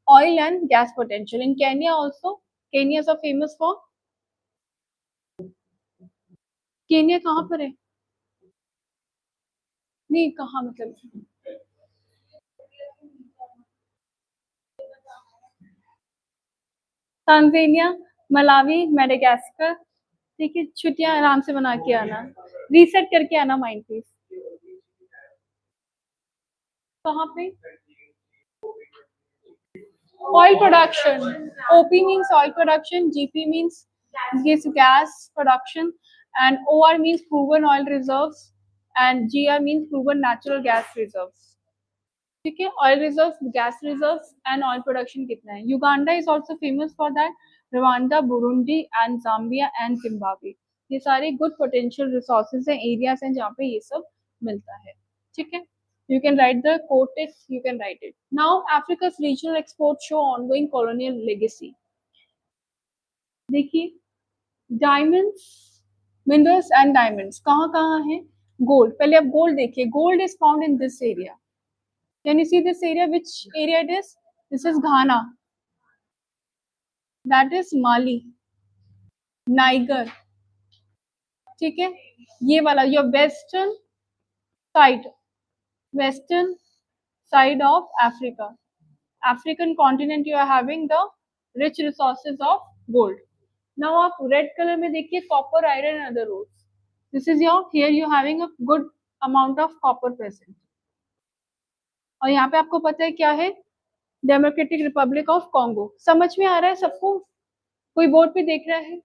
oil and gas potential. In Kenya also, Kenya is famous for. Kenya कहाँ पर है? नहीं कहाँ मतलब? Tanzania, Malawi, Madagascar. ठीक है, छुट्टियां आराम से बना के आना, रीसेट करके आना माइंड प्लीज। कहाँ पे? Oil production. OP means oil production, GP means gas production, and OR means proven oil reserves, and GR means proven natural gas reserves. ठीक है, oil reserve, gas reserve and oil production कितना है. Uganda is also famous for that. Rwanda, Burundi and Zambia and Zimbabwe, ये सारे good potential resources हैं, areas हैं जहाँ पे ये सब मिलता है. ठीक है, you can write the quote it, you can write it. Now Africa's regional exports show ongoing colonial legacy. देखिए डायमंड्स, मिनरल्स एंड डायमंड्स कहाँ कहाँ है? गोल्ड, पहले आप गोल्ड देखिए. Gold is found in this area. Can you see this area? Which area it is? This is Ghana. That is Mali, Niger. ठीक है, ये वाला your western side of Africa. African continent you are having the rich resources of gold. Now आप red colour में देखिए copper, iron and other ores. This is your, here you having a good amount of copper present. और यहाँ पे आपको पता है क्या है? Democratic Republic of Congo. समझ में आ रहा है सबको? कोई बोर्ड पे देख रहा है?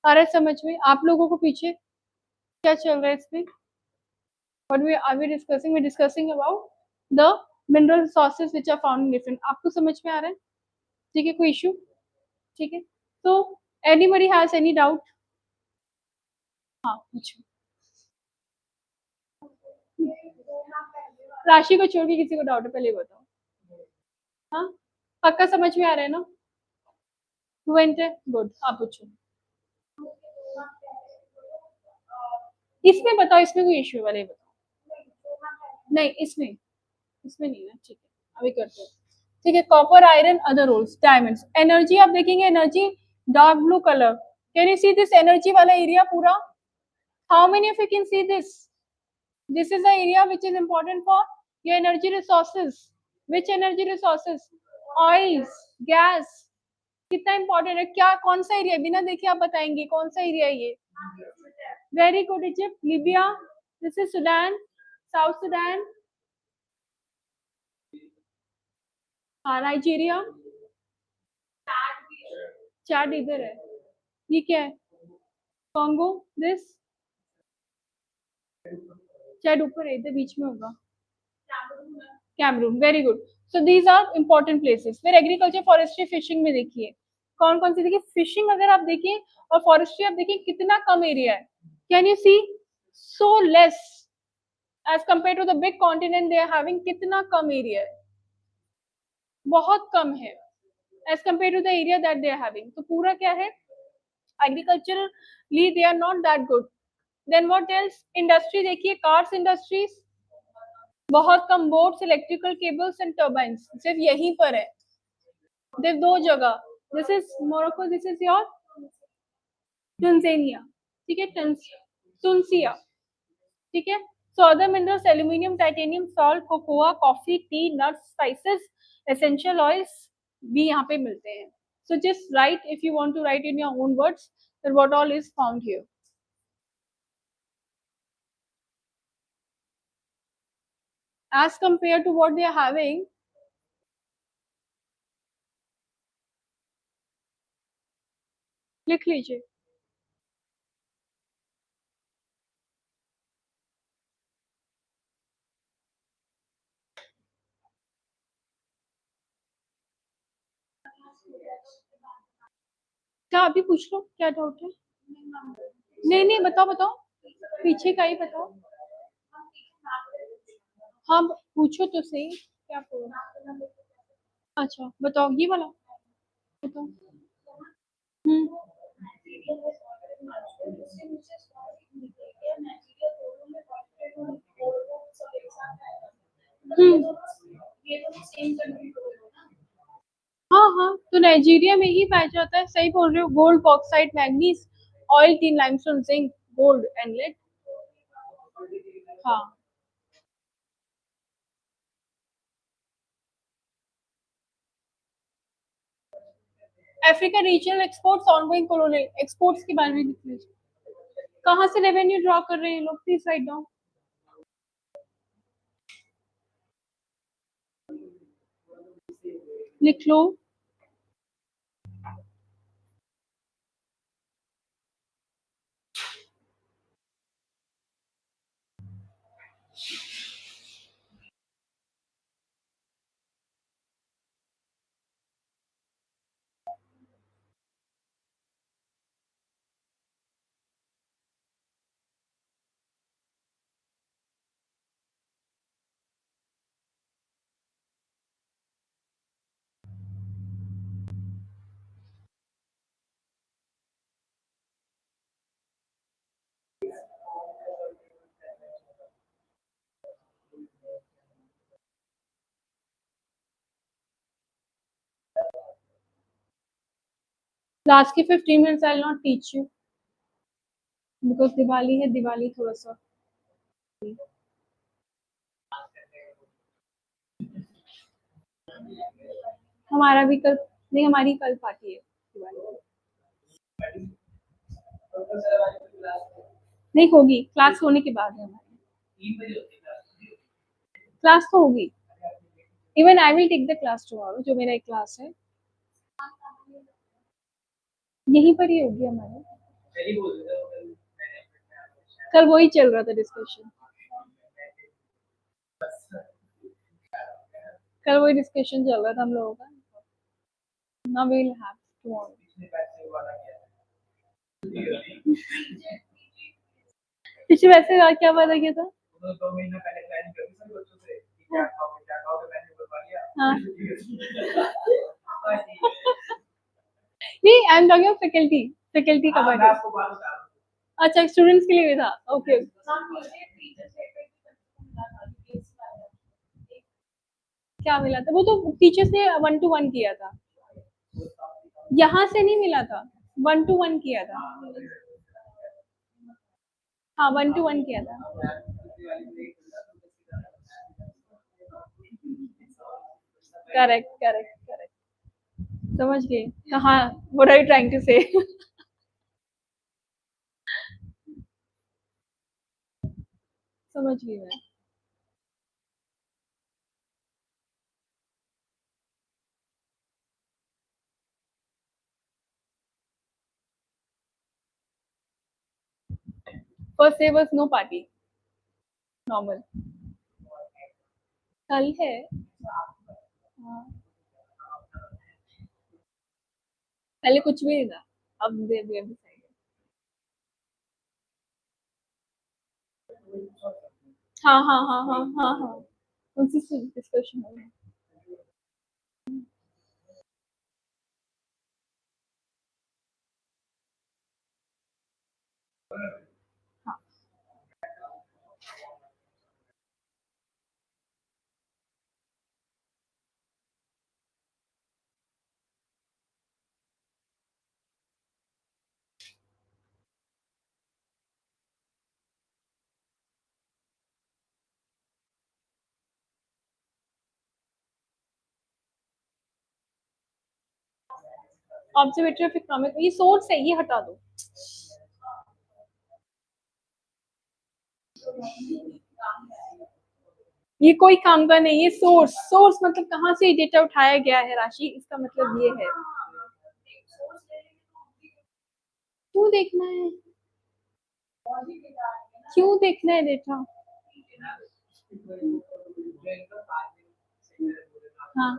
आ रहा है समझ में? आप लोगों को पीछे क्या चल रहा है इसमें? What are we discussing? We're discussing about the mineral resources which are found in different. आपको समझ में आ रहा है? ठीक है, कोई इशू? ठीक है, तो anybody has any doubt? हाँ पूछो. राशि को छोड़ के किसी को डाउट है? पहले बताओ. हाँ पक्का समझ में आ रहा है ना? फ्लुएंट है, गुड. आप पूछो. इसमें बताओ, इसमें कोई इश्यू वाले बताओ. नहीं इसमें नहीं है. ठीक है, अभी करते हैं. ठीक है, copper, iron, other rolls, diamonds. Energy आप देखेंगे, energy dark blue colour. Can you see this energy वाला एरिया पूरा? How many of you can see this? This is the area which is important for your energy resources. Which energy resources? Oils, gas. कितना important है? क्या कौन सा area? बिना देखे आप बताएंगे कौन सा एरिया है ये? Very good. Egypt, Libya, this is Sudan, south Sudan, Nigeria, chart इधर है. ये क्या है? कॉन्गो, दिस चैट ऊपर है, इधर बीच में होगा. Cameroon, very good. So these are important places. फिर एग्रीकल्चर, फॉरेस्ट्री, फिशिंग में देखिए कौन कौन सी. देखिए फिशिंग अगर आप देखिए और फॉरेस्ट्री आप देखिए कितना कम एरिया है. Can you see? So less as compare to the big continent they are having. कितना कम एरिया है, बहुत कम है as compare to the area that they are having. तो पूरा क्या है? Agriculturally they are not that good. Then what else? Industry देखिए, कार्स इंडस्ट्रीज बहुत कम. Boats, electrical cables and turbines सिर्फ यहीं पर है, सिर्फ दो जगह. This is Morocco, this is your Tanzania. ठीक है, टुनिसिया. ठीक है, So other minerals, aluminium, titanium, salt, cocoa, coffee, tea, nuts, spices, essential oils भी यहाँ पे मिलते हैं. So just write, if you want to write in your own words, that what all is found here. As compared to what they are having, लिख लीजिए. क्या अभी पूछ लो, क्या डाउट है? नहीं नहीं, बताओ बताओ, पीछे का ही बताओ. हाँ पूछो तो सही, क्या पूछो. अच्छा बताओ, ये वाला बताओ. हम्म. हम्म. हाँ हाँ, तो नाइजीरिया में ही पाया जाता है, सही बोल रहे हो. Gold, bauxite, manganese, oil, tin, limestone, zinc, gold and lead. हाँ. Africa regional exports, ongoing colonial exports के बारे में लिख लीजिए. कहाँ से रेवेन्यू ड्रॉ कर रहे हैं लोग, प्लीज राइट डाउन. लिख लो. लास्ट के 15 minutes I will not teach you, because Diwali है, दिवाली थोड़ा सा. हमारा भी कल, नहीं हमारी कल पार्टी है दिवाली. नहीं होगी, क्लास होने के बाद है हमारी. क्लास तो होगी. Even I will take the class tomorrow, जो मेरा एक क्लास है यहीं पर ही होगी हमारी. कल वही चल रहा था डिस्कशन. कल वही डिस्कशन चल रहा था हम लोगों का. Now we will have tomorrow. पिछले वैसे क्या वादा किया था? हाँ. नहीं, I am talking of faculty. Faculty का बर्थडे. अच्छा, स्टूडेंट्स के लिए भी था. ओके. क्या मिला था? वो तो टीचर्स ने 1-to-1 किया था. यहाँ से नहीं मिला था, 1-to-1 किया था. हाँ 1-to-1 किया था. Correct correct correct. समझ गए कहाँ. What are you trying to say? समझ गई मैं. First day was no party, normal. कल है. हाँ. पहले कुछ भी नहीं था, अब दे भी डिसाइड. हाँ हाँ हाँ हाँ हाँ हाँ, उनसे डिस्कशन हो रहा है. हाँ. ऑब्जर्वेटरी ऑफ इकोनॉमिक, ये सोर्स है, ये हटा दो। ये कोई काम का नहीं है। सोर्स, सोर्स मतलब कहाँ से डेटा उठाया गया है राशि, इसका मतलब ये है। क्यों देखना है, क्यों देखना है डेटा? हाँ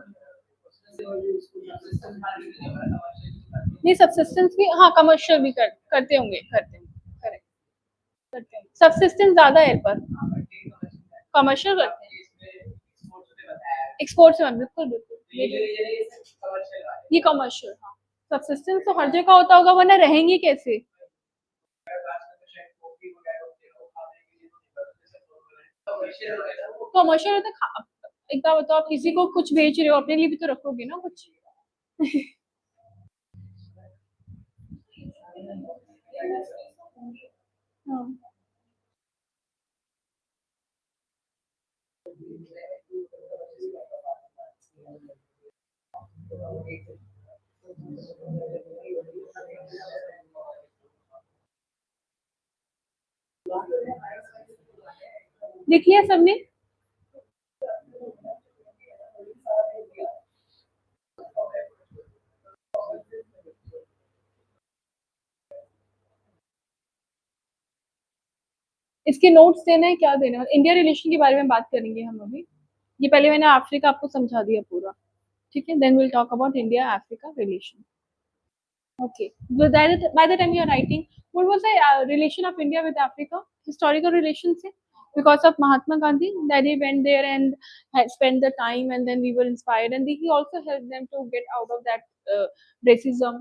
नहीं, सब्सिस्टेंस भी, हाँ कमर्शियल भी करते होंगे, करते होंगे, करेक्ट, करते हैं। सब्सिस्टेंस ज्यादा है पर कमर्शियल करते हैं, एक्सपोर्ट से, बिल्कुल बिल्कुल, ये कमर्शियल। हाँ, सब्सिस्टेंस तो हर जगह होता होगा, वरना रहेंगे कैसे? कमर्शियल होता एक बार बताओ, आप किसी को कुछ बेच रहे हो, अपने लिए भी तो रखोगे ना कुछ। हाँ। लिख लिया सबने? इसके नोट्स देना है, क्या देना है? इंडिया रिलेशन के बारे में बात करेंगे हम अभी। ये पहले मैंने अफ्रीका आपको समझा दिया पूरा, ठीक है, then will talk about India Africa relation. Okay. So by the time you are writing, what was the relation of India with Africa? Historical relations. Because of Mahatma Gandhi, that he went there and had spent the time, and then we were inspired, and he also helped them to get out of that racism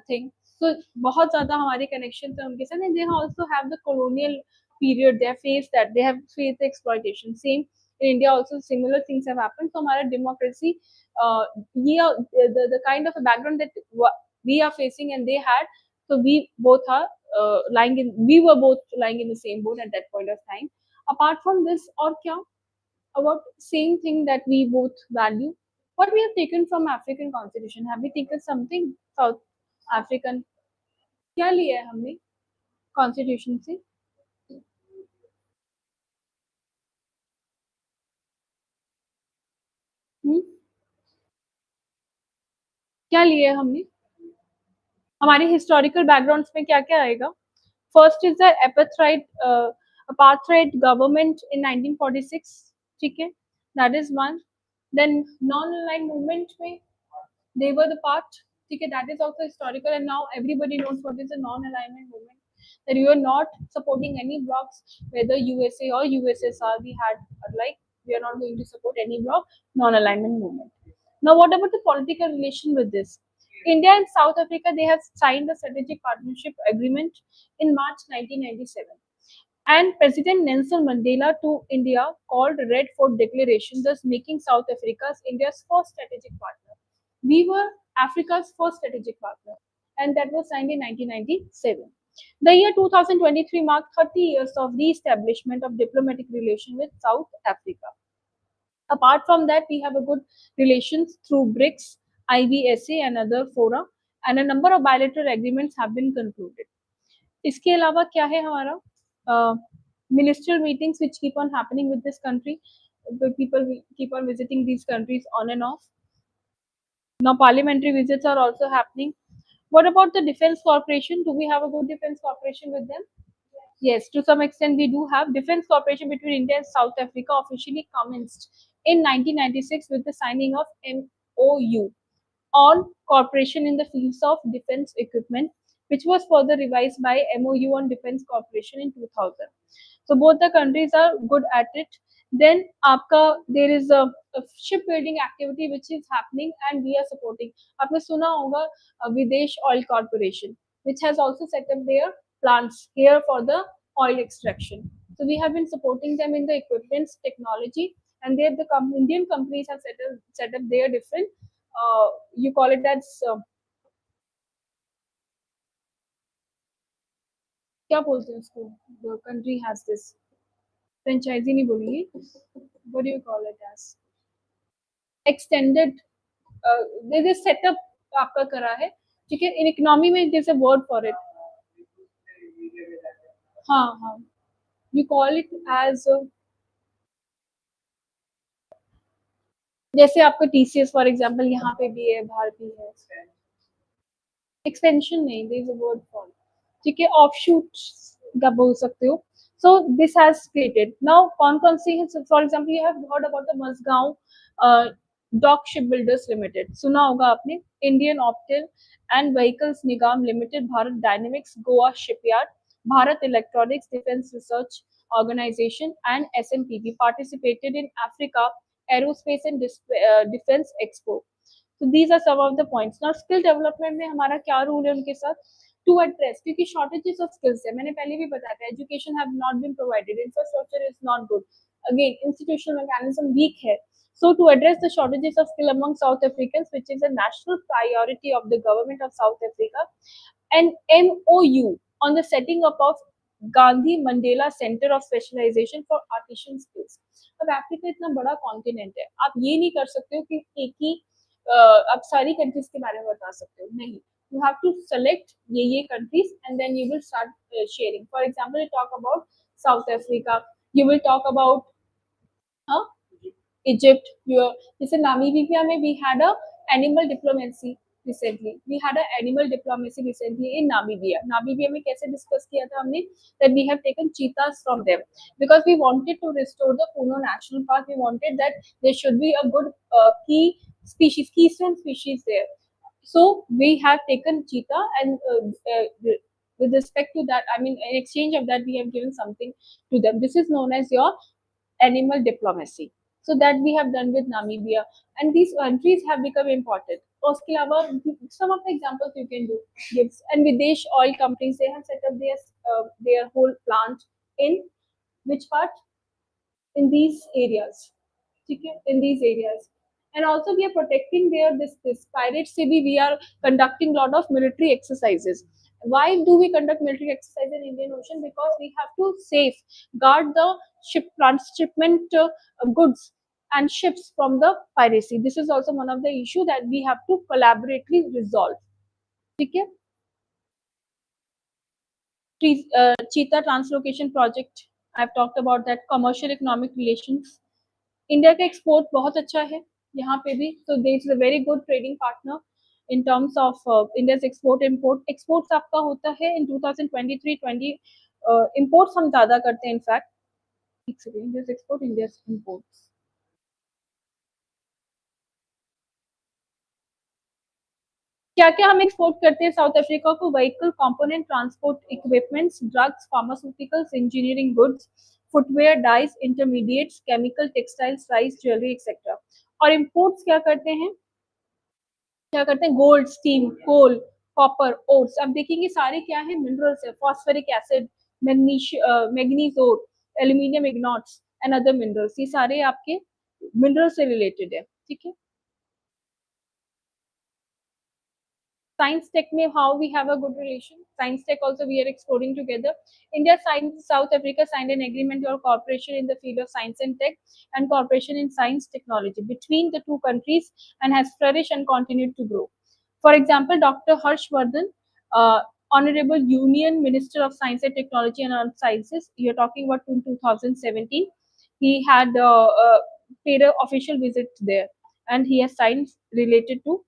thing. So, बहुत ज़्यादा हमारे connections हैं उनके साथ, and they also have the colonial period. They have faced that. They have faced the exploitation. Same in India also, similar things have happened. So, हमारा democracy, ये the kind of a background that we are facing and they had, so we both are we were both lying in the same boat at that point of time. Apart from this, or kya, about same thing that we both value, what we have taken from African constitution, have we taken something South African? क्या लिया है हमने constitution से? हुँ? क्या लिया है हमने? हमारे हिस्टोरिकल बैकग्राउंड्स में क्या-क्या आएगा? First is the apartheid government in 1946, ठीक है, that is one. Then non-aligned movement में they were the part, ठीक है, that is also historical, and now everybody knows what is a non-alignment movement, that you are not supporting any blocks, whether USA or USSR. We had like, we are not going to support any block, non-alignment movement. Now what about the political relation with this? India and South Africa, they have signed a strategic partnership agreement in March 1997. And President Nelson Mandela to India called Red Fort Declaration, thus making South Africa India's first strategic partner. We were Africa's first strategic partner, and that was signed in 1997. The year 2023 marked 30 years of re-establishment of diplomatic relations with South Africa. Apart from that, we have a good relations through BRICS, IBSA, and other fora, and a number of bilateral agreements have been concluded. इसके अलावा क्या है हमारा? Ministerial meetings which keep on happening with this country. The people will keep on visiting these countries on and off. Now parliamentary visits are also happening. What about the defense cooperation? Do we have a good defense cooperation with them? Yes, to some extent we do have. Defense cooperation between India and South Africa officially commenced in 1996 with the signing of MOU on cooperation in the fields of defense equipment, which was further revised by MOU on defense cooperation in 2000. So both the countries are good at it. Then आपका there is a shipbuilding activity which is happening and we are supporting. आपने सुना होगा Videsh Oil Corporation, which has also set up their plants here for the oil extraction. So we have been supporting them in the equipment technology, and there the Indian companies have set up their different, you call it as क्या बोलते हैं उसको? The country has this franchisee नहीं बोलेंगे. What do you call it as? Extended. There is setup आपका करा है ठीक है, इन इकोनॉमी में there's a word for it. हाँ हाँ, you call it as जैसे आपका टीसीएस फॉर एग्जांपल यहाँ पे भी है, बाहर भी है, एक्सटेंशन नहीं, there is a word for, ठीक है, ऑफशूट्स का बोल सकते हो. So this has created now कौन कौन सी है, for example you have heard about the Mazagon dock ship builders limited, सुना होगा आपने, Indian Optel and vehicles Nigam limited, Bharat dynamics, Goa shipyard, Bharat electronics defence research organisation and SMPB participated in Africa Aerospace and Defense Expo. So these are some of the points. Now skill development में हमारा क्या rule है उनके साथ, to address, क्योंकि shortages of skills है, मैंने पहले भी बताया था, education have not been provided, infrastructure is not good, again institutional mechanism weak है. So to address the shortages of skill among South Africans, which is a national priority of the government of South Africa, an MOU on the setting up of Gandhi Mandela Center of Specialization for Artisan Skills. अब Africa इतना बड़ा continent है, आप ये नहीं कर सकते हो कि एक ही आप सारी कंट्रीज के बारे में बता सकते हो, नहीं, you have to select ये countries and then you will start sharing. For example, you talk about South Africa, you will talk about Egypt, जैसे नामीबिया में we had a animal diplomacy recently. We had a animal diplomacy recently in Namibia. Namibia में कैसे discuss किया था हमने, that we have taken cheetahs from them because we wanted to restore the Puno National Park. We wanted that there should be a good key species, keystone species there. So we have taken cheetah and with respect to that, I mean, in exchange of that, we have given something to them. This is known as your animal diplomacy. So that we have done with Namibia, and these countries have become important. उसके अलावा some of the examples you can do gives, and Videsh oil companies, they have set up their whole plant in which part, in these areas, okay, in these areas. And also we are protecting their this pirates से भी we are conducting lot of military exercises. Why do we conduct military exercise in Indian Ocean? Because we have to safeguard the transshipment goods and ships from the piracy. This is also one of the issue that we have to collaboratively resolve. ठीक है, cheetah translocation project, I've talked about that. Commercial economic relations, India का export बहुत अच्छा है यहाँ पे भी, तो there is a very good trading partner in terms of India's export import. Exports आपका होता है इन 2023-20 इम्पोर्ट्स हम ज्यादा करते हैं in fact, India's export, India's imports. क्या क्या हम एक्सपोर्ट करते हैं साउथ अफ्रीका को, vehicle component, transport equipments, drugs, pharmaceuticals, engineering goods, footwear, dyes, intermediates, chemical, textiles, rice, jewellery etcetera. और इम्पोर्ट्स क्या करते हैं, gold, steam, coal, copper, oats. अब देखेंगे सारे क्या है, मिनरल्स है, phosphoric acid, manganese ore, aluminium ingots and other minerals, ये सारे आपके मिनरल से रिलेटेड है. ठीक है, Science Tech में how we have a good relation. Science Tech also we are exploring together. India signed, South Africa signed an agreement for cooperation in the field of science and tech and cooperation in science technology between the two countries and has flourished and continued to grow. For example, Dr. Harshvardhan, Honorable Union Minister of Science and Technology and Earth Sciences, you're talking about in 2017, he had paid an official visit there and he has signed related to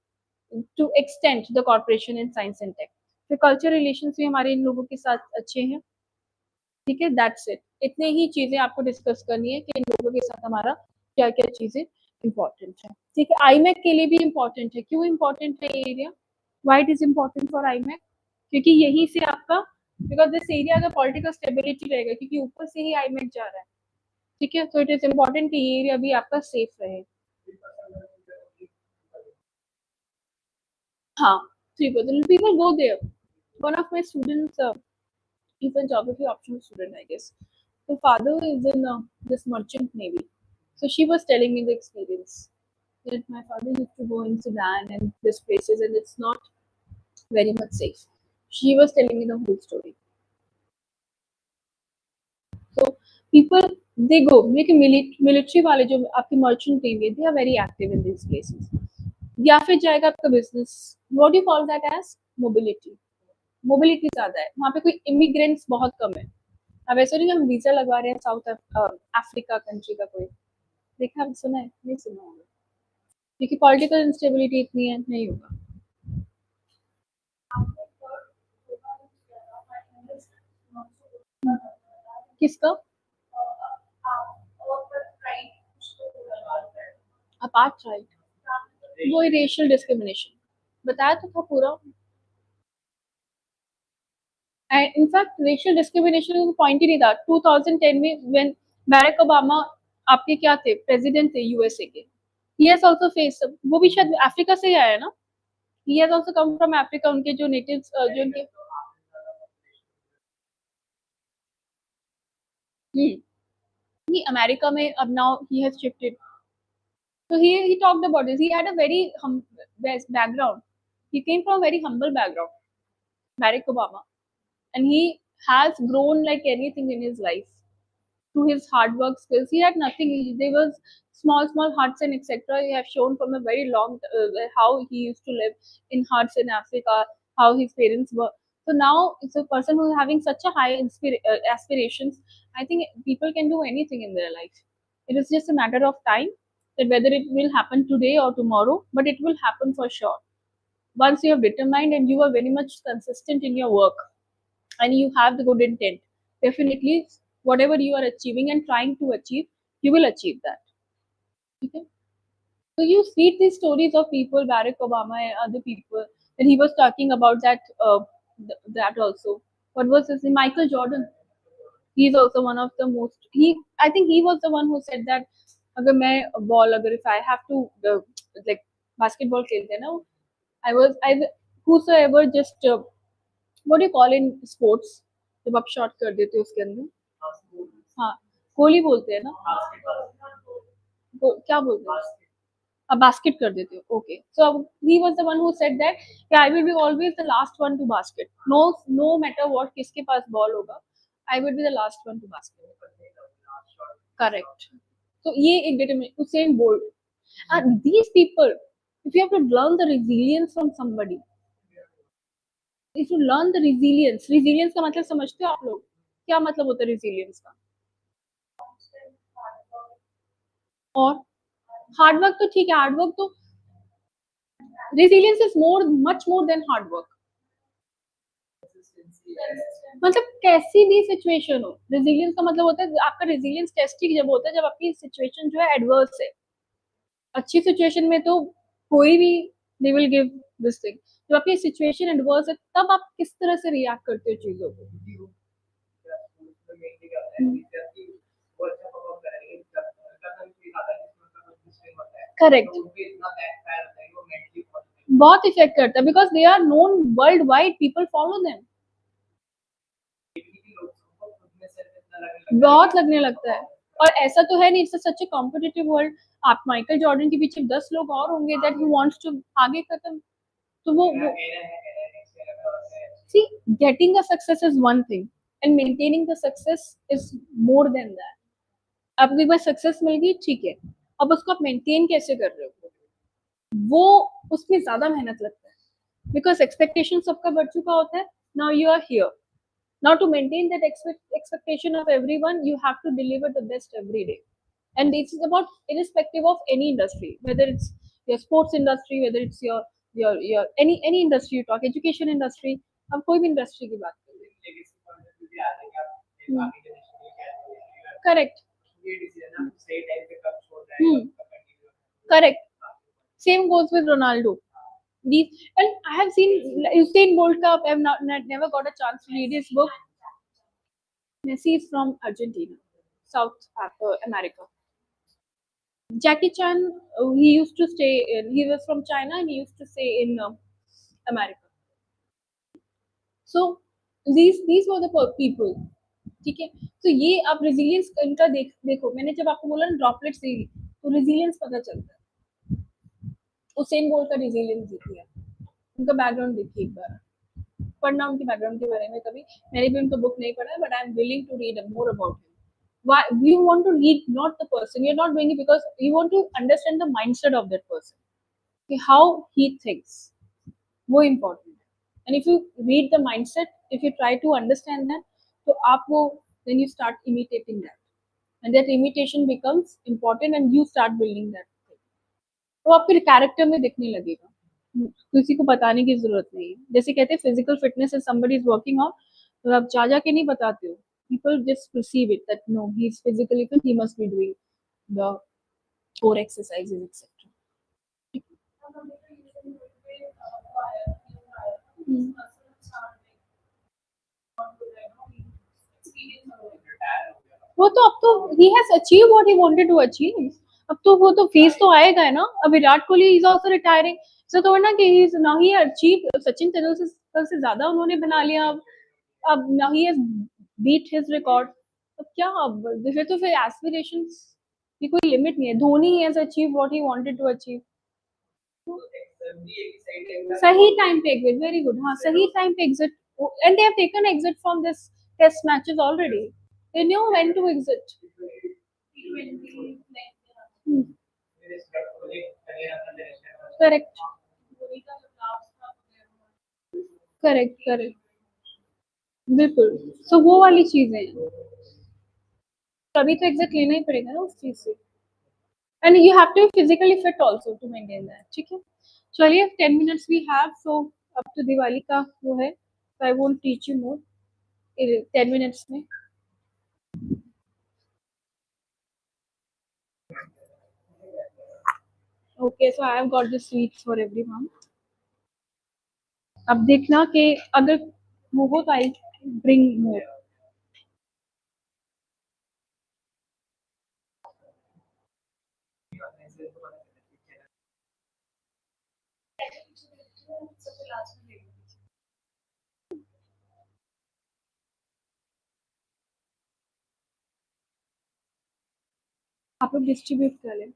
extend the cooperation in science and tech. फिर culture relations भी हमारे इन लोगों के साथ अच्छे हैं. ठीक है, दैट्स इट. इतने ही चीजें आपको डिस्कस करनी है कि इन लोगों के साथ हमारा क्या क्या चीजें इंपॉर्टेंट है. ठीक है, आईमैक के लिए भी इंपॉर्टेंट है. क्यों इंपॉर्टेंट है ये area, why it is important for iMac, क्योंकि यहीं से आपका, बिकॉज दिस एरिया का पॉलिटिकल स्टेबिलिटी रहेगा, क्योंकि ऊपर से ही आईमैक जा रहा है. ठीक है, तो इट इज इंपॉर्टेंट कि ये एरिया भी आपका सेफ रहे. हाँ, people go there. One of my students, he's a geography optional student, I guess. The father is in this merchant navy. So she was telling me the experience that my father used to go in Sudan and these places, and it's not very much safe. She was telling me the whole story. So people, they go. Military वाले जो आपके merchant navy, they are very active in these places. या फिर जाएगा आपका business. What do you call that as? Mobility ज्यादा है वहाँ पे, कोई इमिग्रेंट्स बहुत कम है। अब ऐसा नहीं हम वीजा लगवा रहे हैं साउथ अफ्रीका कंट्री का, कोई देखा सुना है? नहीं सुना होगा, क्योंकि पॉलिटिकल इंस्टेबिलिटी इतनी है, नहीं होगा। किसका? अपार्थाइड, वो रेशियल डिस्क्रिमिनेशन बताया तो था पूरा। एंड इनफैक्ट रेशियल डिस्क्रिमिनेशन का पॉइंट ही नहीं था 2010 में, व्हेन बैरक ओबामा आपके क्या थे, प्रेसिडेंट थे यूएसए के। ही हैज आल्सो फेस, वो भी शायद अफ्रीका से ही आया है ना, he has also come from Africa, उनके जो नेटिव्स जो उनके ही अमेरिका में अब now he has shifted. So he talked about this. He had a very best background. He came from a very humble background, Barack Obama, and he has grown like anything in his life through his hard work skills. He had nothing. There was small huts and etc. He have shown from a very long how he used to live in huts in Africa, how his parents were. So now it's a person who is having such a high aspirations. I think people can do anything in their life. It is just a matter of time that whether it will happen today or tomorrow, but it will happen for sure. Once you have determined and you are very much consistent in your work and you have the good intent, definitely whatever you are achieving and trying to achieve, you will achieve that. Okay? So you see these stories of people, Barack Obama and other people, and he was talking about that that also. What was his name? Michael Jordan. He's also one of the most. I think he was the one who said that. अगर मैं ball, अगर if I have to like basketball खेलते हैं ना, I whosoever just what do you call in sports, जब आप shot कर देते हो उसके अंदर, हाँ गोली बोलते हैं ना, क्या बोलते हैं, अब बास्केट कर देते हो, okay. So he was the one who said that I will be always the last one to basket, no matter what, किसके पास बॉल होगा, I will be the last one to basket, correct. तो ये एक determination, Usain Bolt, and these people, if you have to learn the resilience from somebody, if you learn the resilience का मतलब समझते हो आप लोग, क्या मतलब होता है resilience का? और हार्ड वर्क तो ठीक है, हार्ड वर्क तो resilience is much more than hard work. मतलब कैसी भी सिचुएशन हो, रेजिलियंस का मतलब होता है आपका रेजिलियंस टेस्टिंग जब होता है जब आपकी सिचुएशन जो है एडवर्स है। अच्छी सिचुएशन में तो कोई भी they will give this thing, जब आपकी सिचुएशन एडवर्स है तब आप किस तरह से रिएक्ट करते हो चीजों को। करेक्ट, बहुत इफेक्ट करता है because they are known world wide, people follow them, बहुत लगने लगता है। और ऐसा तो है नहीं, it's such a competitive world, आप माइकल जॉर्डन के पीछे 10 लोग और होंगे दैट ही वांट्स टू आगे खत्म, तो वो see getting a success is one thing and maintaining the success is more than that. आपको एक बार सक्सेस मिल गई ठीक है, अब उसको आप मेंटेन कैसे कर रहे हो, वो उसमें ज्यादा मेहनत लगता है बिकॉज एक्सपेक्टेशन सबका बढ़ चुका होता है। Now you are here, now to maintain that expectation of everyone, you have to deliver the best every day, and this is about irrespective of any industry, whether it's your sports industry, whether it's your any industry you talk, education industry, हम कोई भी industry की बात करें, correct, correct, same goes with Ronaldo. These, and I have seen Usain Bolt ka, I have never got a chance to read his book. Messi is from Argentina, South America. Jackie Chan, he used to stay in, he was from China and he used to stay in America. So these were the people, ठीक है। तो ये आप resilience इनका देखो, मैंने जब आपको बोला ना ड्रॉपलेट थ्योरी, तो रेजिलियंस पता चलता है। उसेन बोल्ट का रेजिलियंस देखिए, उनका बैकग्राउंड देखिए एक बार, पढ़ना उनके बैकग्राउंड के बारे में कभी, मैंने भी उनका बुक नहीं पढ़ा है, but I am willing to read more about him. Why you want to read not the person, you're not doing it because you want to understand the mindset of that person, how he thinks, वो important है, And if you read the mindset, if you try to understand that, तो आप वो then you start imitating that, and that imitation becomes important and you start building that thing. तो आप फिर character में दिखने लगेगा, किसी को बताने की जरूरत नहीं है। जैसे कहते हैं physical fitness is somebody is working out, तो आप जा जाके नहीं बताते हो, people just perceive it that no, he is physically fit, he must be doing the core exercises, etc. Hmm. वो तो अब तो he has achieved what he wanted to achieve. अब तो वो तो फेज तो आएगा है ना। अब Virat Kohli is also retiring, so तो ना कि he is now he achieve, Sachin Tendulkar से ज्यादा उन्होंने बना लिया। अब now he has beat his record. अब क्या, अब फिर तो फिर एस्पिरेशंस की कोई लिमिट नहीं है। Dhoni has achieve what he wanted to achieve. सही टाइम पे एग्जिट, वेरी गुड। हाँ, सही टाइम पे exit, and they have taken exit from this test matches already, they knew when to exit. Correct correct correct, बिल्कुल। So वो वाली चीजें हैं, तभी तो एग्जिट लेना ही पड़ेगा ना उस चीज से। And you have to be physically fit also to maintain that, ठीक है। चलिए 10 मिनट्स वी हैव, सो अब तो दिवाली का वो है, so I won't teach you more 10 minutes में। Okay, so I have got the sweets for everyone. अब देखना कि अगर वो हो तो आई bring more. आप लोग डिस्ट्रीब्यूट कर लें,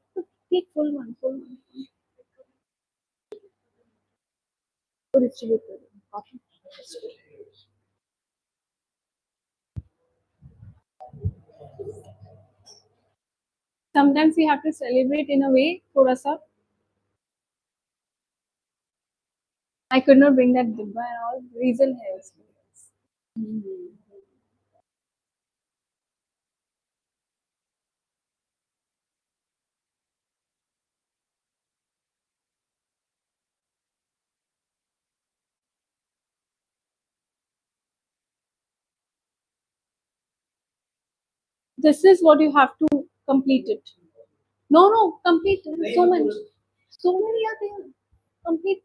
एक फुल वन तो डिस्ट्रीब्यूट कर लें काफी। Sometimes we have to celebrate in a way थोड़ा सा। I could not bring that dibba and all, reason है उसमें। This is what you have to complete it. No, complete. So many. So many are there. Complete.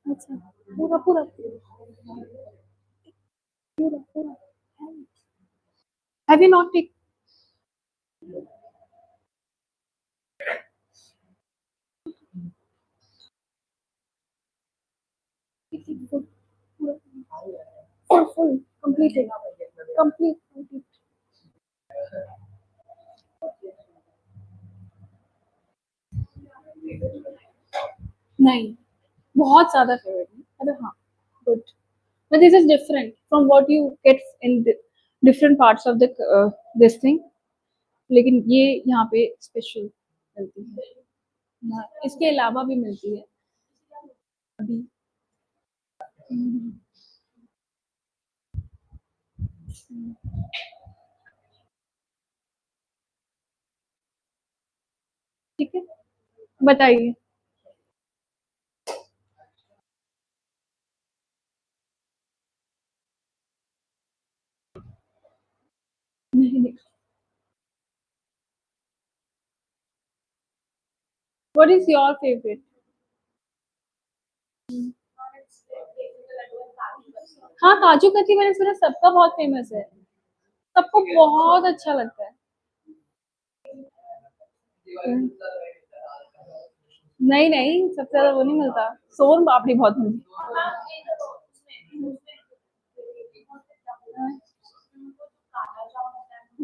अच्छा, पूरा पूरा पूरा पूरा। Have you not taken? Full, full, completed. Complete, complete. नहीं, बहुत ज़्यादा फेवरेट है। अरे हाँ, good. But this is different from what you get in different parts of the this thing. लेकिन ये यहाँ पे स्पेशल मिलती है। हाँ, इसके अलावा भी मिलती है अभी। ठीक है, बताइए। नहीं, what is your favorite? हाँ, काजू कतली मैंने सुना सबका बहुत फेमस है, सबको बहुत अच्छा लगता है। नहीं नहीं, सबसे ज्यादा वो नहीं मिलता, सोन पापड़ी बहुत मिलती।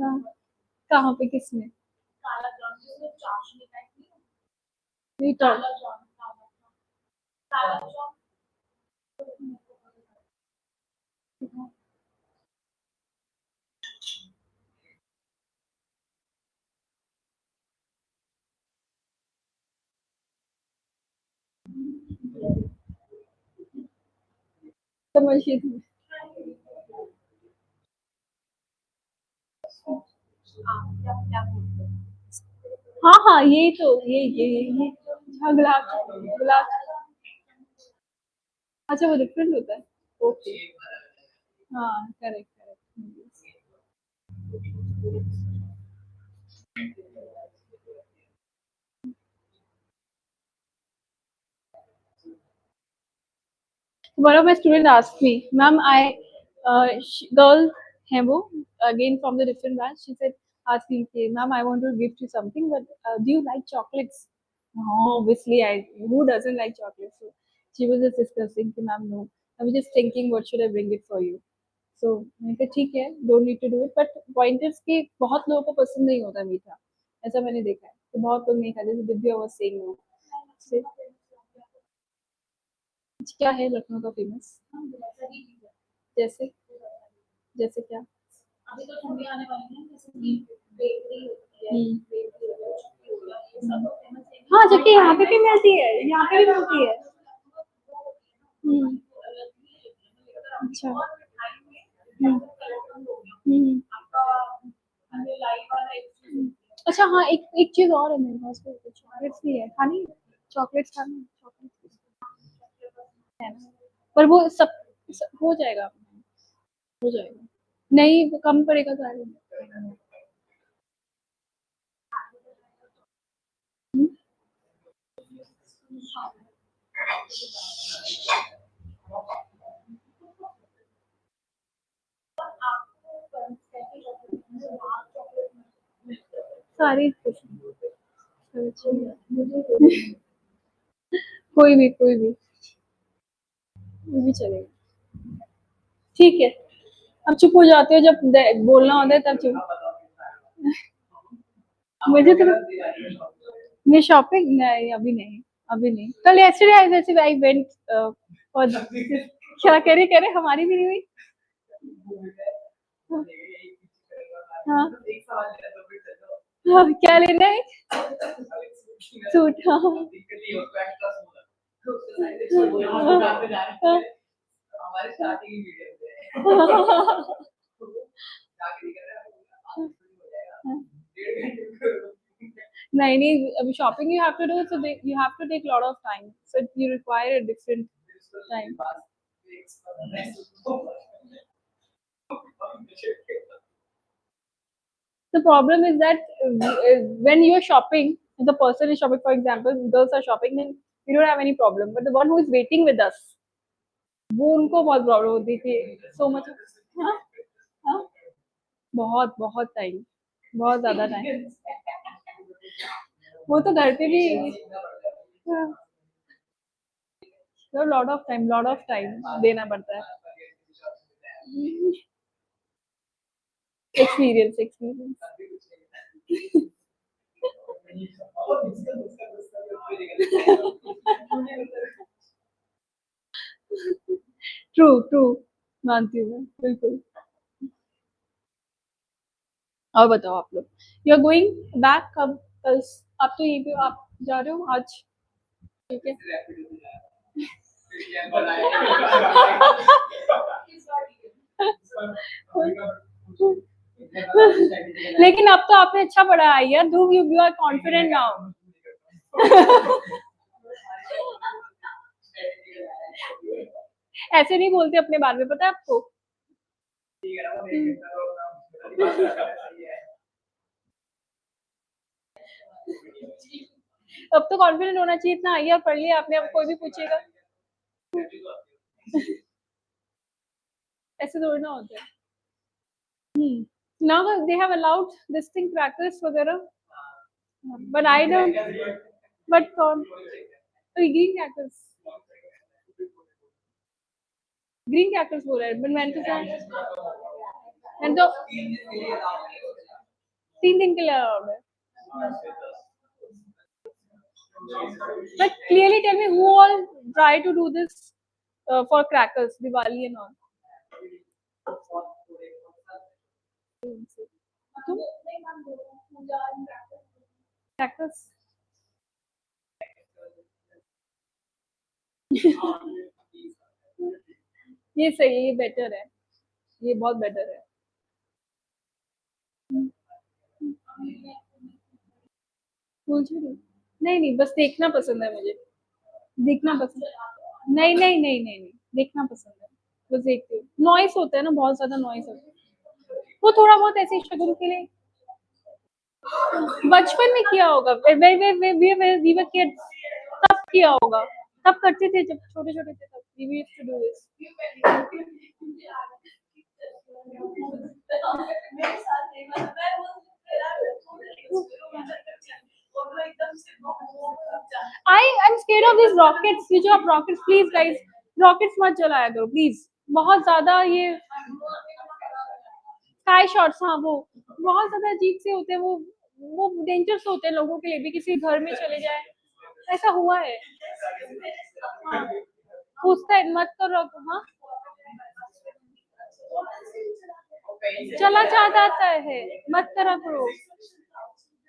हाँ, कहाँ पे, किसमें? नहीं तो समझिए थी। हाँ हाँ, यही तो ये हाँ, गुलाब। अच्छा, वो डिफरेंट होता है। ओके। हाँ, correct correct. One of my students asked me, "Ma'am, girl है वो again from the different batch." She said, "Ask me, okay, ma'am, I want to gift you something, but do you like chocolates?" No, obviously, who doesn't like chocolates? So she was just discussing, कि ma'am, no. I was just thinking, what should I bring it for you? So मैंने कहा ठीक है, don't need to do it. But point is कि बहुत लोगों को पसंद नहीं होता मीठा, ऐसा मैंने देखा है, तो बहुत लोग नहीं खाते, जैसे दिव्या was saying no. से क्या है लखनऊ का फेमस? जैसे जैसे क्या? अभी तो ठंडी आने वाली है, जैसे कि बेकरी होती है, हाँ, जबकि यहाँ पे भी मिलती है, यहाँ पे भी मिलती है। हम्म। अच्छा। हम्म। अच्छा हाँ, एक एक चीज और है मेरे पास, चॉकलेट्स भी है खानी, चॉकलेट्स खानी, चॉकलेट्स है ना, पर वो सब हो जाएगा, हो जाएगा। नहीं, वो कम पड़ेगा तो आएगा। सारी कोई भी वो भी चलेगा। ठीक है, अब चुप हो जाते हो जब बोलना होता है तब चुप। मुझे तो मैं शॉपिंग नहीं, अभी नहीं, अभी नहीं। कल yesterday I वैसे आई वेंट फॉर क्या कह रहे हमारी भी नहीं हुई। हाँ हाँ, क्या लेना है? सूट, हाँ नहीं नहीं, अभी shopping you have to do, so you have to take lot of time, so you require a different time. The problem is that when you're shopping, the person is shopping, for example, girls are shopping, then you don't have any problem. But the one who is waiting with us, वो उनको बहुत problem होती थी, so much. हाँ हाँ, बहुत बहुत time, बहुत ज्यादा टाइम। वो तो घर पे भी लॉट ऑफ टाइम देना पड़ता है। Experience experience. ट्रू ट्रू, मानती हूँ मैं, बिल्कुल। और बताओ आप लोग, यू आर गोइंग बैक कब? कल? आप तो यहीं पे आप जा रहे हो आज? ठीक है। लेकिन अब तो आपने अच्छा पढ़ा है यार, ध्रुव, यू आर कॉन्फिडेंट नाउ। ऐसे नहीं बोलते अपने बारे में, पता है आपको? अब तो कॉन्फिडेंट होना चाहिए, इतना आइए और पढ़ लिया आपने, अब कोई भी पूछेगा। ऐसे थोड़ी ना होता है। Now they have allowed this thing practice वगैरह, but I don't, but कौन? तो ग्रीन क्रैकर्स, ग्रीन क्रैकर्स बोल रहा है, बट मैंने तो 3 दिन के लिए अलाउड है। But clearly tell me who all try to do this for crackers, Diwali and all. Crackers. ये सही है, ये बेटर है, ये बहुत बेटर है। फुलझड़ी नहीं नहीं, बस देखना पसंद है मुझे, देखना पसंद। नहीं नहीं नहीं नहीं नहीं, देखना पसंद है, बस देखती हूँ। नॉइस होता है ना, बहुत ज्यादा नॉइस होता है, वो थोड़ा बहुत ऐसे ही शगुन के लिए। बचपन में किया होगा, वी वर किड्स, तब किया होगा, तब करते थे जब छोटे छोटे थे, तब we used to do this. I am scared of this rockets, ये जो आप रॉकेट्स, प्लीज गाइस, रॉकेट्स मत जलाया करो प्लीज, बहुत ज्यादा ये स्काई शॉट्स, हाँ वो बहुत ज्यादा अजीब से होते हैं, वो डेंजरस होते हैं लोगों के लिए भी, किसी घर में चले जाए, ऐसा हुआ है। हाँ, पूछता है मत करो, हाँ चला जाता है, मत करा करो,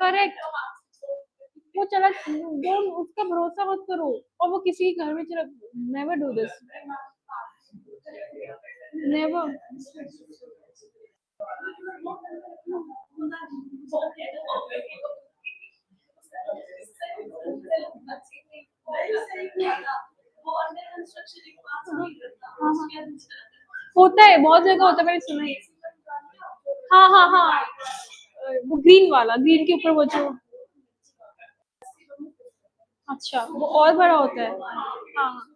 करेक्ट, वो चला, डोंट, उसका भरोसा मत करो, और वो किसी के घर में चला, नेवर डू दिस, नेवर। होता है, बहुत जगह होता है, मैंने सुना है। हाँ हाँ हाँ, वो ग्रीन वाला, ग्रीन के ऊपर वो जो, अच्छा वो और बड़ा होता है, हाँ हाँ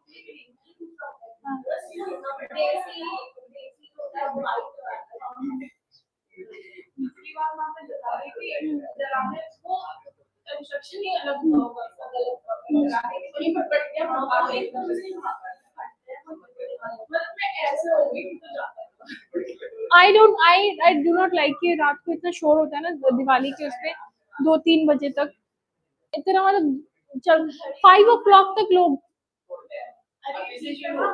आई डू नॉट लाइक कि रात को इतना शोर होता है ना दिवाली के उसपे, 2-3 बजे तक इतना, मतलब चल 5 o'clock तक लोग,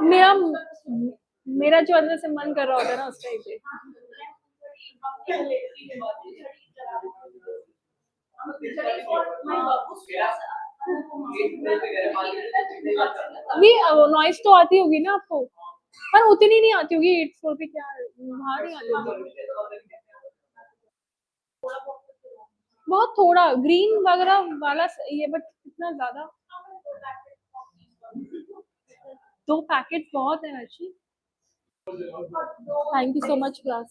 मेरा मेरा जो अंदर से मन कर रहा होता है ना उस टाइम पे। भी नॉइस तो आती होगी ना आपको, पर उतनी नहीं आती होगी 8 फ्लोर पे, क्या वहां नहीं आती होगी, बहुत थोड़ा ग्रीन वगैरह वाला ये, बट इतना ज्यादा, 2 पैकेट बहुत है अच्छी। Thank you so much class.